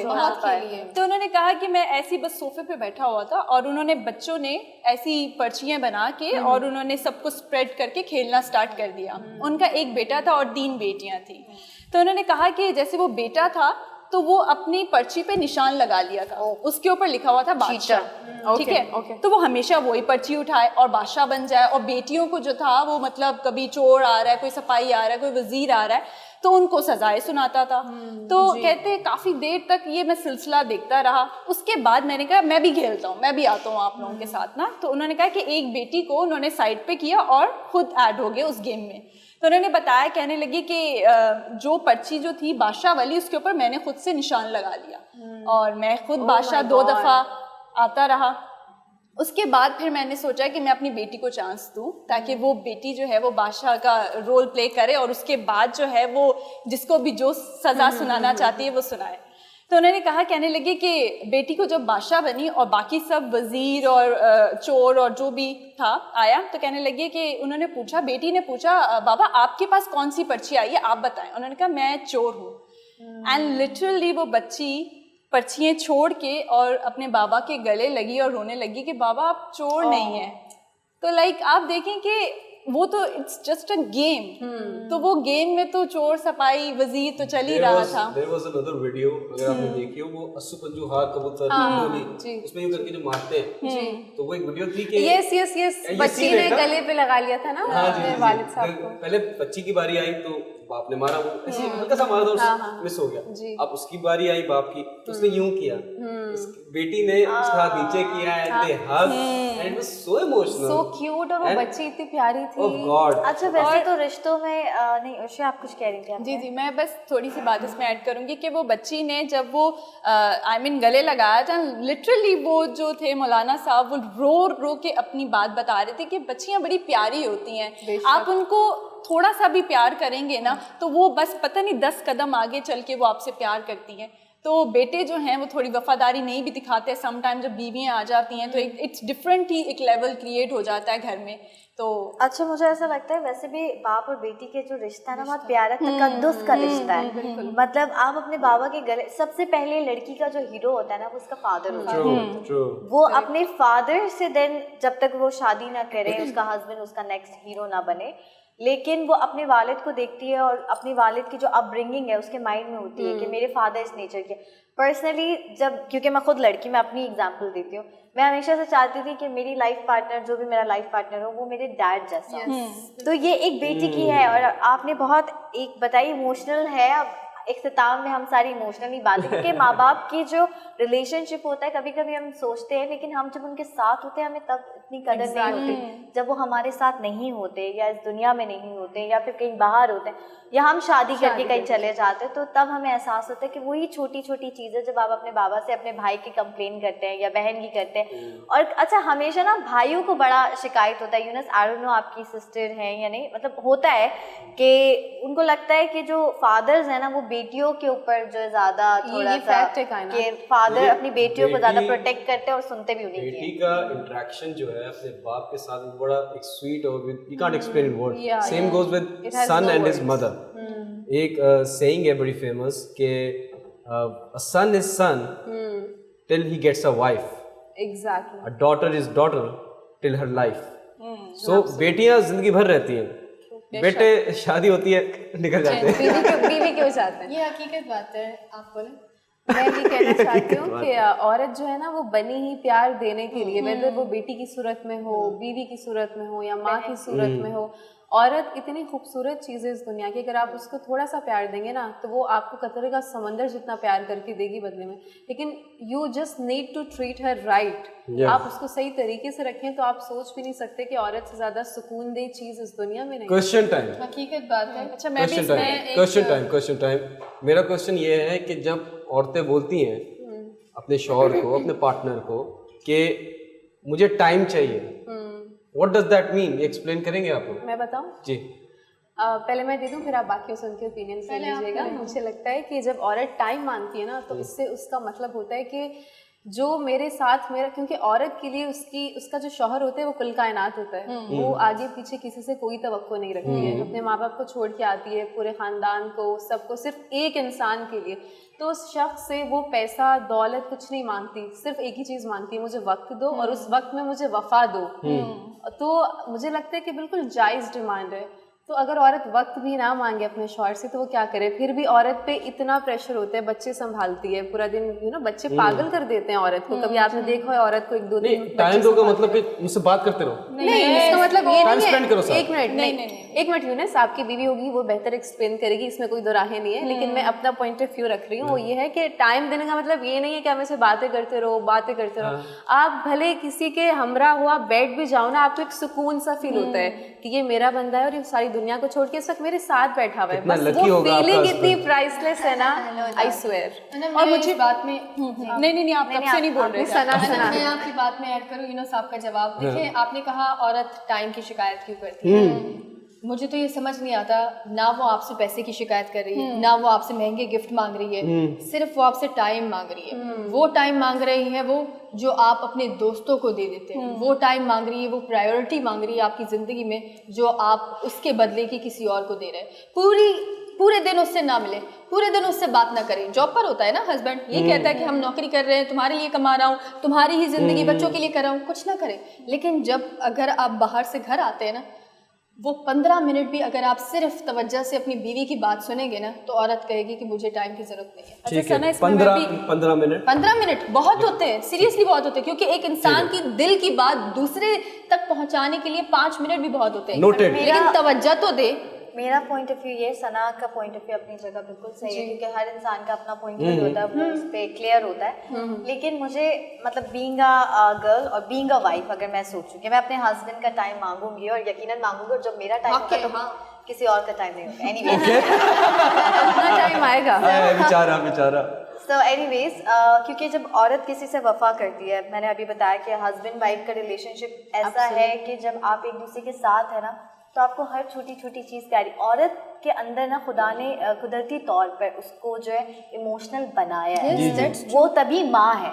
S4: बहुत खेली है।
S3: तो उन्होंने कहा कि मैं ऐसी बस सोफे पे बैठा हुआ था और उन्होंने बच्चों ने ऐसी पर्चियां बना के और उन्होंने सबको स्प्रेड करके खेलना स्टार्ट कर दिया। उनका एक बेटा था और 3 बेटियां थी। तो उन्होंने कहा कि जैसे वो बेटा था तो वो अपनी पर्ची पे निशान लगा लिया था, उसके ऊपर लिखा हुआ था बादशाह, ठीक है। तो वो हमेशा वही पर्ची उठाए और बादशाह बन जाए। और बेटियों को जो था वो मतलब कभी चोर आ रहा है, कोई सिपाही आ रहा है, कोई वजीर आ रहा है, तो उनको सजाएं सुनाता था। तो कहते हैं काफी देर तक ये मैं सिलसिला देखता रहा। उसके बाद मैंने कहा मैं भी खेलता हूँ, मैं भी आता हूँ आप लोगों के साथ ना। तो उन्होंने कहा कि एक बेटी को उन्होंने साइड पे किया और खुद ऐड हो गए उस गेम में। तो उन्होंने बताया, कहने लगी कि जो पर्ची जो थी बादशाह वाली, उसके ऊपर मैंने खुद से निशान लगा लिया और मैं खुद बादशाह 2 दफा आता रहा। उसके बाद फिर मैंने सोचा कि मैं अपनी बेटी को चांस दूं ताकि वो बेटी जो है वो बादशाह का रोल प्ले करे और उसके बाद जो है वो जिसको भी जो सजा सुनाना चाहती है वो सुनाए। तो उन्होंने कहा, कहने लगे कि बेटी को जब बादशाह बनी और बाकी सब वजीर और चोर और जो भी था आया, तो कहने लगे कि उन्होंने पूछा, बेटी ने पूछा, बाबा आपके पास कौन सी पर्ची आई है, आप बताएं। उन्होंने कहा मैं चोर हूँ। एंड लिटरली वो बच्ची पर्चियाँ छोड़ के और अपने बाबा के गले लगी और रोने लगी कि बाबा आप चोर नहीं है। तो लाइक आप देखें कि वो तो इट्स जस्ट अ गेम, तो वो गेम में तो चोर सपाई वजीर तो चल ही रहा था।
S9: There was another video, अगर आपने देखी हो, वो अस्सू पंजू हार कबूतर उसमें यूं करके जो मारते हैं, तो वो एक वीडियो थी कि
S1: यस बच्ची ने गले पे लगा लिया था ना अपने वालिद साहब को।
S9: पहले बच्ची की बारी आई तो बाप ने मारा, वो ऐसे हल्का सा मारा था, मिस हो गया। अब उसकी बारी आई बाप की, तो उसने यूं किया, बेटी ने उसका हाथ नीचे किया and they hug and it was so emotional,
S1: so cute. और वो बच्ची इतनी प्यारी थी।
S9: ओह गॉड।
S5: अच्छा वैसे तो रिश्तों में नहीं, उसे आप कुछ कह रही थी?
S3: जी मैं बस थोड़ी सी बात इसमें ऐड करूंगी कि वो बच्ची ने जब वो गले लगाया था, लिटरली वो जो थे मौलाना साहब, वो रो के अपनी बात बता रहे थे कि बच्चियां बड़ी प्यारी होती हैं, आप उनको थोड़ा सा भी प्यार करेंगे ना तो वो बस पता नहीं 10 कदम आगे चल के वो आपसे प्यार करती हैं। तो बेटे जो हैं वो थोड़ी वफादारी नहीं भी दिखाते, समटाइम जब बीवियां आ जाती हैं तो इट्स डिफरेंट ही एक लेवल क्रिएट हो जाता है घर में। तो
S5: अच्छा मुझे ऐसा लगता है वैसे भी बाप और बेटी के जो रिश्ता है ना बहुत प्यारा तकद्दुस का रिश्ता है। मतलब आप अपने बाबा के गले, सबसे पहले लड़की का जो हीरो होता है ना वो उसका फादर होता है। वो अपने फादर से देन जब तक वो शादी ना करे, उसका हस्बैंड उसका नेक्स्ट हीरो ना बने, लेकिन वो अपने वालिद को देखती है और अपनी वालिद की जो अपब्रिंगिंग है उसके माइंड में होती है कि मेरे फादर इस नेचर के। पर्सनली जब, क्योंकि मैं खुद लड़की, मैं अपनी एग्जांपल देती हूँ, मैं हमेशा से चाहती थी कि मेरी लाइफ पार्टनर, जो भी मेरा लाइफ पार्टनर हो, वो मेरे डैड जैसा हो। तो ये एक बेटी की है। और आपने बहुत एक बताई इमोशनल है। अब इख्तिताम में हम सारी इमोशनली बातें, क्योंकि माँ बाप की जो रिलेशनशिप होता है कभी कभी हम सोचते हैं, लेकिन हम जब उनके साथ होते हैं हमें तब इतनी कदर नहीं होती। जब वो हमारे साथ नहीं होते या इस दुनिया में नहीं होते या फिर कहीं बाहर होते हैं या हम शादी करके कहीं चले जाते हैं, तो तब हमें एहसास होता है कि वही छोटी छोटी चीज़ें जब आप अपने बाबा से अपने भाई की कंप्लेन करते हैं या बहन की करते हैं। और अच्छा हमेशा ना भाइयों को बड़ा शिकायत होता है, यूनस आई डोंट नो आपकी सिस्टर हैं या नहीं, मतलब होता है कि उनको लगता है कि जो फादर्स हैं ना वो बेटियों के ऊपर जो ज़्यादा थोड़ा सा कि फादर अपनी बेटियों को ज़्यादा प्रोटेक्ट करते हैं और सुनते भी उन्हीं
S9: बेटी का इंटरेक्शन जो है अपने बाप के साथ वो बड़ा एक स्वीट और you can't explain in words. Same goes with son and his mother. एक सेइंग है बड़ी फेमस कि a son is son till he gets a wife,
S1: exactly,
S9: a daughter is daughter till her life। so बेटियां जिंदगी भर रहती हैं, बेटे शादी होती है निकल जाते हैं।
S1: बीवी क्यों चाहते हैं?
S4: ये हकीकत बात है। आप बोले।
S1: मैं ये कहना चाहती हूँ कि औरत जो है ना वो बनी ही प्यार देने के लिए, वेदर वो बेटी की सूरत में हो, बीवी की सूरत में हो या माँ की सूरत में हो। औरत इतनी खूबसूरत चीज़ है इस दुनिया की, अगर आप उसको थोड़ा सा प्यार देंगे ना तो वो आपको कतरे का समंदर जितना प्यार करके देगी बदले में। लेकिन you just need to treat her right. आप उसको सही तरीके से रखें तो आप सोच भी नहीं सकते कि औरत से ज़्यादा सुकून दे चीज़ इस दुनिया में नहीं।
S9: क्वेश्चन टाइम,
S4: हकीकत बात है।
S3: अच्छा मैं भी
S9: क्वेश्चन टाइम। मेरा क्वेश्चन ये है कि जब औरतें बोलती हैं अपने शौहर को, अपने पार्टनर को कि मुझे टाइम चाहिए, What does that mean? Explain करेंगे आप?
S1: मैं बताऊं?
S9: जी।
S1: पहले मैं दे दूं फिर आप बाकी सुन के ओपिनियन ले लीजिएगा। मुझे लगता है कि जब औरत टाइम मांगती है ना तो इससे उसका मतलब होता है कि जो मेरे साथ मेरा, क्योंकि औरत के लिए उसका जो शौहर होता है वो कुल कायनात होता है, वो आगे पीछे किसी से कोई तवक्को नहीं रखती है, अपने माँ बाप को छोड़ के आती है, पूरे ख़ानदान को, सबको, सिर्फ एक इंसान के लिए। तो उस शख्स से वो पैसा दौलत कुछ नहीं मांगती, सिर्फ एक ही चीज़ मांगती है, मुझे वक्त दो और उस वक्त में मुझे वफा दो। तो मुझे लगता है कि बिल्कुल जायज़ डिमांड है। तो अगर औरत वक्त भी ना मांगे अपने शौहर से तो वो क्या करे? फिर भी औरत पे इतना प्रेशर होता है, बच्चे संभालती है पूरा दिन, बच्चे पागल कर देते हैं औरत को। कभी आपने देखा है औरत को 1-2 दिन
S9: टाइम दोगे मतलब कि मुझसे बात करते रहो?
S1: नहीं, इसका मतलब ये नहीं है।
S3: एक
S1: मिनट यूनिस, आपकी बीवी होगी, वो बेहतर एक्सप्लेन करेगी, इसमें कोई दो राहें नहीं है, लेकिन मैं अपना पॉइंट ऑफ व्यू रख रही हूँ। वो ये है कि टाइम देने का मतलब ये नहीं है कि हमें से बातें करते रहो। आप भले किसी के हमरा हो, आप बैठ भी जाओ ना, आपको एक सुकून सा फील होता है कि ये मेरा बंदा है और ये सारी दुनिया को छोड़ के इस वक्त मेरे साथ बैठा हुआ है। बस वो फीलिंग इतनी प्राइसलेस है ना, आई स्वेयर।
S4: और मुझे बात में
S3: नहीं आप कब से नहीं बोल रहे।
S4: मैं आपकी बात में ऐड करूँ यूनुस आपका जवाब। देखिए, आपने कहा औरत टाइम की शिकायत क्यों करती है। मुझे तो ये समझ नहीं आता, ना वो आपसे पैसे की शिकायत कर रही है, ना वो आपसे महंगे गिफ्ट मांग रही है, सिर्फ वो आपसे टाइम मांग रही है। वो टाइम मांग रही है वो जो आप अपने दोस्तों को दे देते हैं, वो टाइम मांग रही है, वो प्रायोरिटी मांग रही है आपकी ज़िंदगी में जो आप उसके बदले की किसी और को दे रहे हैं। पूरे दिन उससे ना मिले, पूरे दिन उससे बात ना करें। जॉब पर होता है ना हस्बैंड, ये कहता है कि हम नौकरी कर रहे हैं, तुम्हारे लिए कमा रहा हूँ, तुम्हारी ही ज़िंदगी बच्चों के लिए कर रहा हूँ, कुछ ना करें। लेकिन जब अगर आप बाहर से घर आते हैं ना, वो 15 मिनट भी अगर आप सिर्फ तवज्जो से अपनी बीवी की बात सुनेंगे ना, तो औरत कहेगी कि मुझे टाइम की जरूरत नहीं है।
S9: ठीक है, 15
S3: मिनट बहुत होते हैं, सीरियसली बहुत होते हैं, क्योंकि एक इंसान की दिल की बात दूसरे तक पहुंचाने के लिए 5 मिनट भी बहुत होते हैं। लेकिन तवज्जो तो दे।
S5: मेरा पॉइंट ऑफ व्यू ये, सना का पॉइंट ऑफ व्यू अपनी जगह बिल्कुल सही है, क्योंकि हर इंसान का अपना पॉइंट ऑफ व्यू होता है, वो उस पर क्लियर होता है। लेकिन मुझे मतलब बीइंग अ गर्ल और बीइंग अ वाइफ, अगर मैं सोचूं कि मैं अपने हस्बैंड का टाइम मांगूंगी और यकीनन मांगूंगी, और जब मेरा टाइम होगा तो किसी और का टाइम नहीं होगा। एनीवेज
S1: अपना टाइम आएगा।
S9: बेचारा।
S5: So anyways, क्योंकि जब औरत किसी से वफा करती है, मैंने अभी बताया कि हस्बैंड वाइफ का रिलेशनशिप ऐसा है कि जब आप एक दूसरे के साथ है ना, तो आपको हर छोटी छोटी चीज़ प्यारी। औरत के अंदर ना खुदा ने कुदरती तौर पर उसको जो है इमोशनल बनाया है। वो तभी माँ है,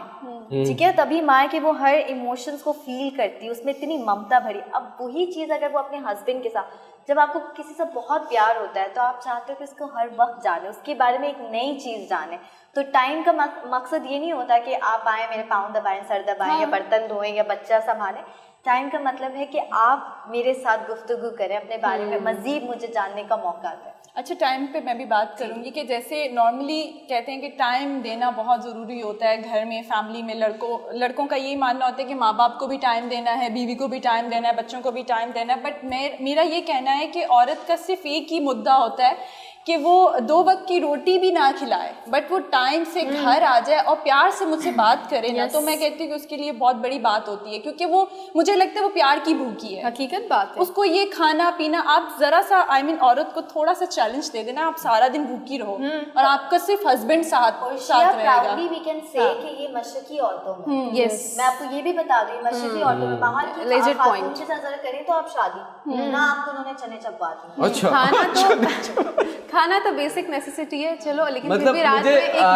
S5: ठीक है, तभी माँ है कि वो हर इमोशंस को फील करती है, उसमें इतनी ममता भरी। अब वही चीज़ अगर वो अपने हस्बैंड के साथ, जब आपको किसी से बहुत प्यार होता है तो आप चाहते हो कि उसको हर वक्त जाने, उसके बारे में एक नई चीज़ जाने। तो टाइम का मकसद ये नहीं होता कि आप आए, मेरे पाँव दबाएं, सर दबाएं, या बर्तन धोएं या बच्चा संभालें। टाइम का मतलब है कि आप मेरे साथ गुफ्तगू करें, अपने बारे में मज़ीद मुझे जानने का मौका दें।
S3: अच्छा, टाइम पे मैं भी बात करूंगी कि जैसे नॉर्मली कहते हैं कि टाइम देना बहुत ज़रूरी होता है घर में, फैमिली में। लड़कों का यही मानना होता है कि माँ बाप को भी टाइम देना है, बीवी को भी टाइम देना है, बच्चों को भी टाइम देना है। बट मेरा ये कहना है कि औरत का सिर्फ एक ही मुद्दा होता है कि वो 2 वक्त की रोटी भी ना खिलाए, बट वो टाइम से घर आ जाए और प्यार से मुझसे बात करे ना, तो मैं कहती हूँ कि उसके लिए बहुत बड़ी बात होती है, क्योंकि वो, मुझे लगता है वो प्यार की भूखी है।
S4: हकीकत बात है।
S3: उसको ये खाना पीना, आप जरा सा औरत को थोड़ा सा चैलेंज दे देना, आप सारा दिन भूखी रहो और आपका सिर्फ हस्बैंड साथ रहेगा।
S5: वी कैन से कि ये मशरकी औरतों में, यस, मैं आपको ये भी बता दूं, मशरकी औरतों में बाहर की खातून के साथ जरा करें तो आप शादी ना, आपको उन्होंने चने चबवा दी।
S9: अच्छा,
S1: खाना तो बेसिक नेसेसिटी है, चलो, लेकिन
S9: मतलब
S1: फिर भी रात में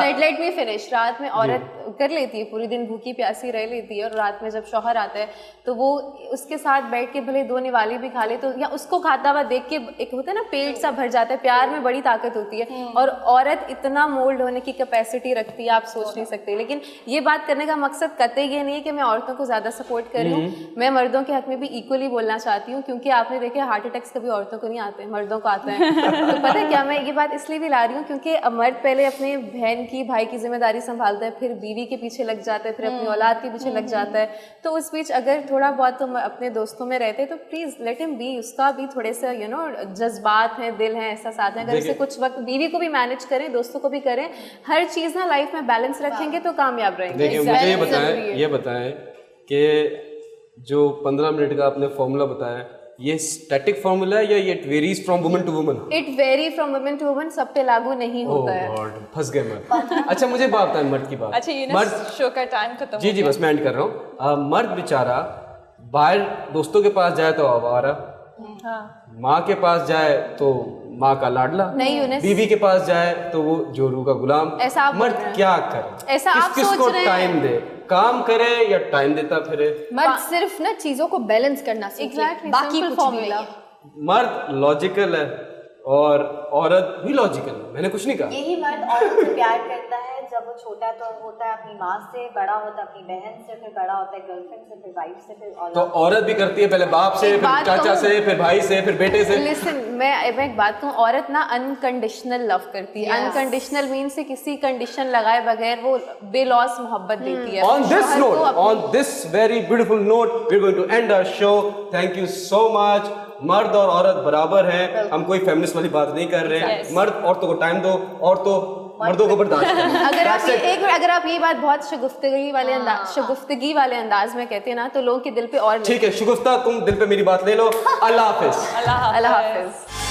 S1: एक लेट मी फिनिश, रात में औरत कर लेती है, पूरी दिन भूखी प्यासी रह लेती है, और रात में जब शौहर आता है तो वो उसके साथ बैठ के भले 2 निवाले भी खा ले, तो या उसको खाता हुआ देख के एक होता है ना, पेट सा भर जाता है। प्यार में बड़ी ताकत होती है, और औरत इतना मोल्ड होने की कैपेसिटी रखती है, आप सोच नहीं सकते। लेकिन ये बात करने का मकसद कतई ये नहीं है कि मैं औरतों को ज़्यादा सपोर्ट कर रही हूँ, मैं मर्दों के हक में भी इक्वली बोलना चाहती हूँ, क्योंकि आपने देखे हार्ट अटैक्स कभी औरतों को नहीं आते, मर्दों को आते हैं। तो पता है क्या, मैं ये बात इसलिए भी ला रही हूँ क्योंकि मर्द पहले अपने बहन की, भाई की जिम्मेदारी संभालता है, फिर बीवी के पीछे लग जाता है, फिर अपनी औलाद के पीछे लग जाता है। तो उस बीच अगर थोड़ा बहुत तुम अपने दोस्तों में रहते तो प्लीज लेट हिम बी, उसका भी थोड़े से जज्बात हैं, दिल हैं, एहसास हैं, अगर उसे कुछ वक्त बीवी को भी मैनेज करें, दोस्तों को भी करें, हर चीज़ ना लाइफ में बैलेंस रखेंगे तो कामयाब रहेंगे।
S9: देखिए, मुझे ये बताएं कि जो 15 मिनट का आपने फॉर्मूला बताया, ये स्टैटिक फॉर्मूला है या ये it varies from woman to woman?
S1: It vary from woman to woman, सब पे लागू नहीं होता है।
S9: फंस गए मैं। अच्छा, मुझे बात बताएं मर्द की बात।
S3: अच्छा, ये शो का टाइम खत्म।
S9: जी, बस मैं एंड कर रहा हूँ। मर्द बेचारा बाहर दोस्तों के पास जाए तो आवारा, माँ के पास जाए तो माँ का लाडला, बीवी के पास जाए तो वो जोरू का गुलाम। मर्द क्या करे,
S1: ऐसा आप
S9: किसको
S1: सोच रहे हैं?
S9: टाइम दे? काम करे या टाइम देता फिरे।
S4: मर्द सिर्फ ना चीजों को बैलेंस करना सीखे,
S1: Exactly,
S4: बाकी
S1: simple
S4: कुछ नहीं
S1: formula.
S4: है।
S9: मर्द लॉजिकल है और औरत भी लॉजिकल है, मैंने कुछ नहीं कहा।
S5: यही मर्द औरत से प्यार करता है जब वो छोटा है तो होता है अपनी माँ से, बड़ा होता है अपनी बहन से, फिर बड़ा होता है गर्लफ्रेंड से, फिर वाइफ से, फिर औलाद
S9: तो औरत भी करती है पहले बाप से,
S1: एक
S9: फिर
S1: बात
S9: चाचा
S1: कहूं?
S9: से, फिर भाई से, फिर बेटे से।
S1: लिसन, मैं एक बात कहूँ, औरत ना अनकंडीशनल लव करती है। अनकंडीशनल मीन से किसी कंडीशन लगाए बगैर वो बेलॉस मोहब्बत देती है।
S9: On this
S1: शौहर को
S9: note,
S1: अपनी-
S9: on this very beautiful note, we're going to end our show. Thank you so much. मर्द और औरत बराबर हैं, हम कोई फेमिनिस्ट वाली बात नहीं कर रहे हैं। मर्द औरतों को टाइम दो, औरतों मर्दों को बर्दाश्त करो।
S1: अगर आप ये बात बहुत शगुफ्तगी वाले अंदाज में कहते हैं ना, तो लोगों के दिल पे और
S9: ठीक है शुगुफ्ता, तुम दिल पे मेरी बात ले लो। अल्लाह हाफिज।
S1: अल्लाह हाफिज।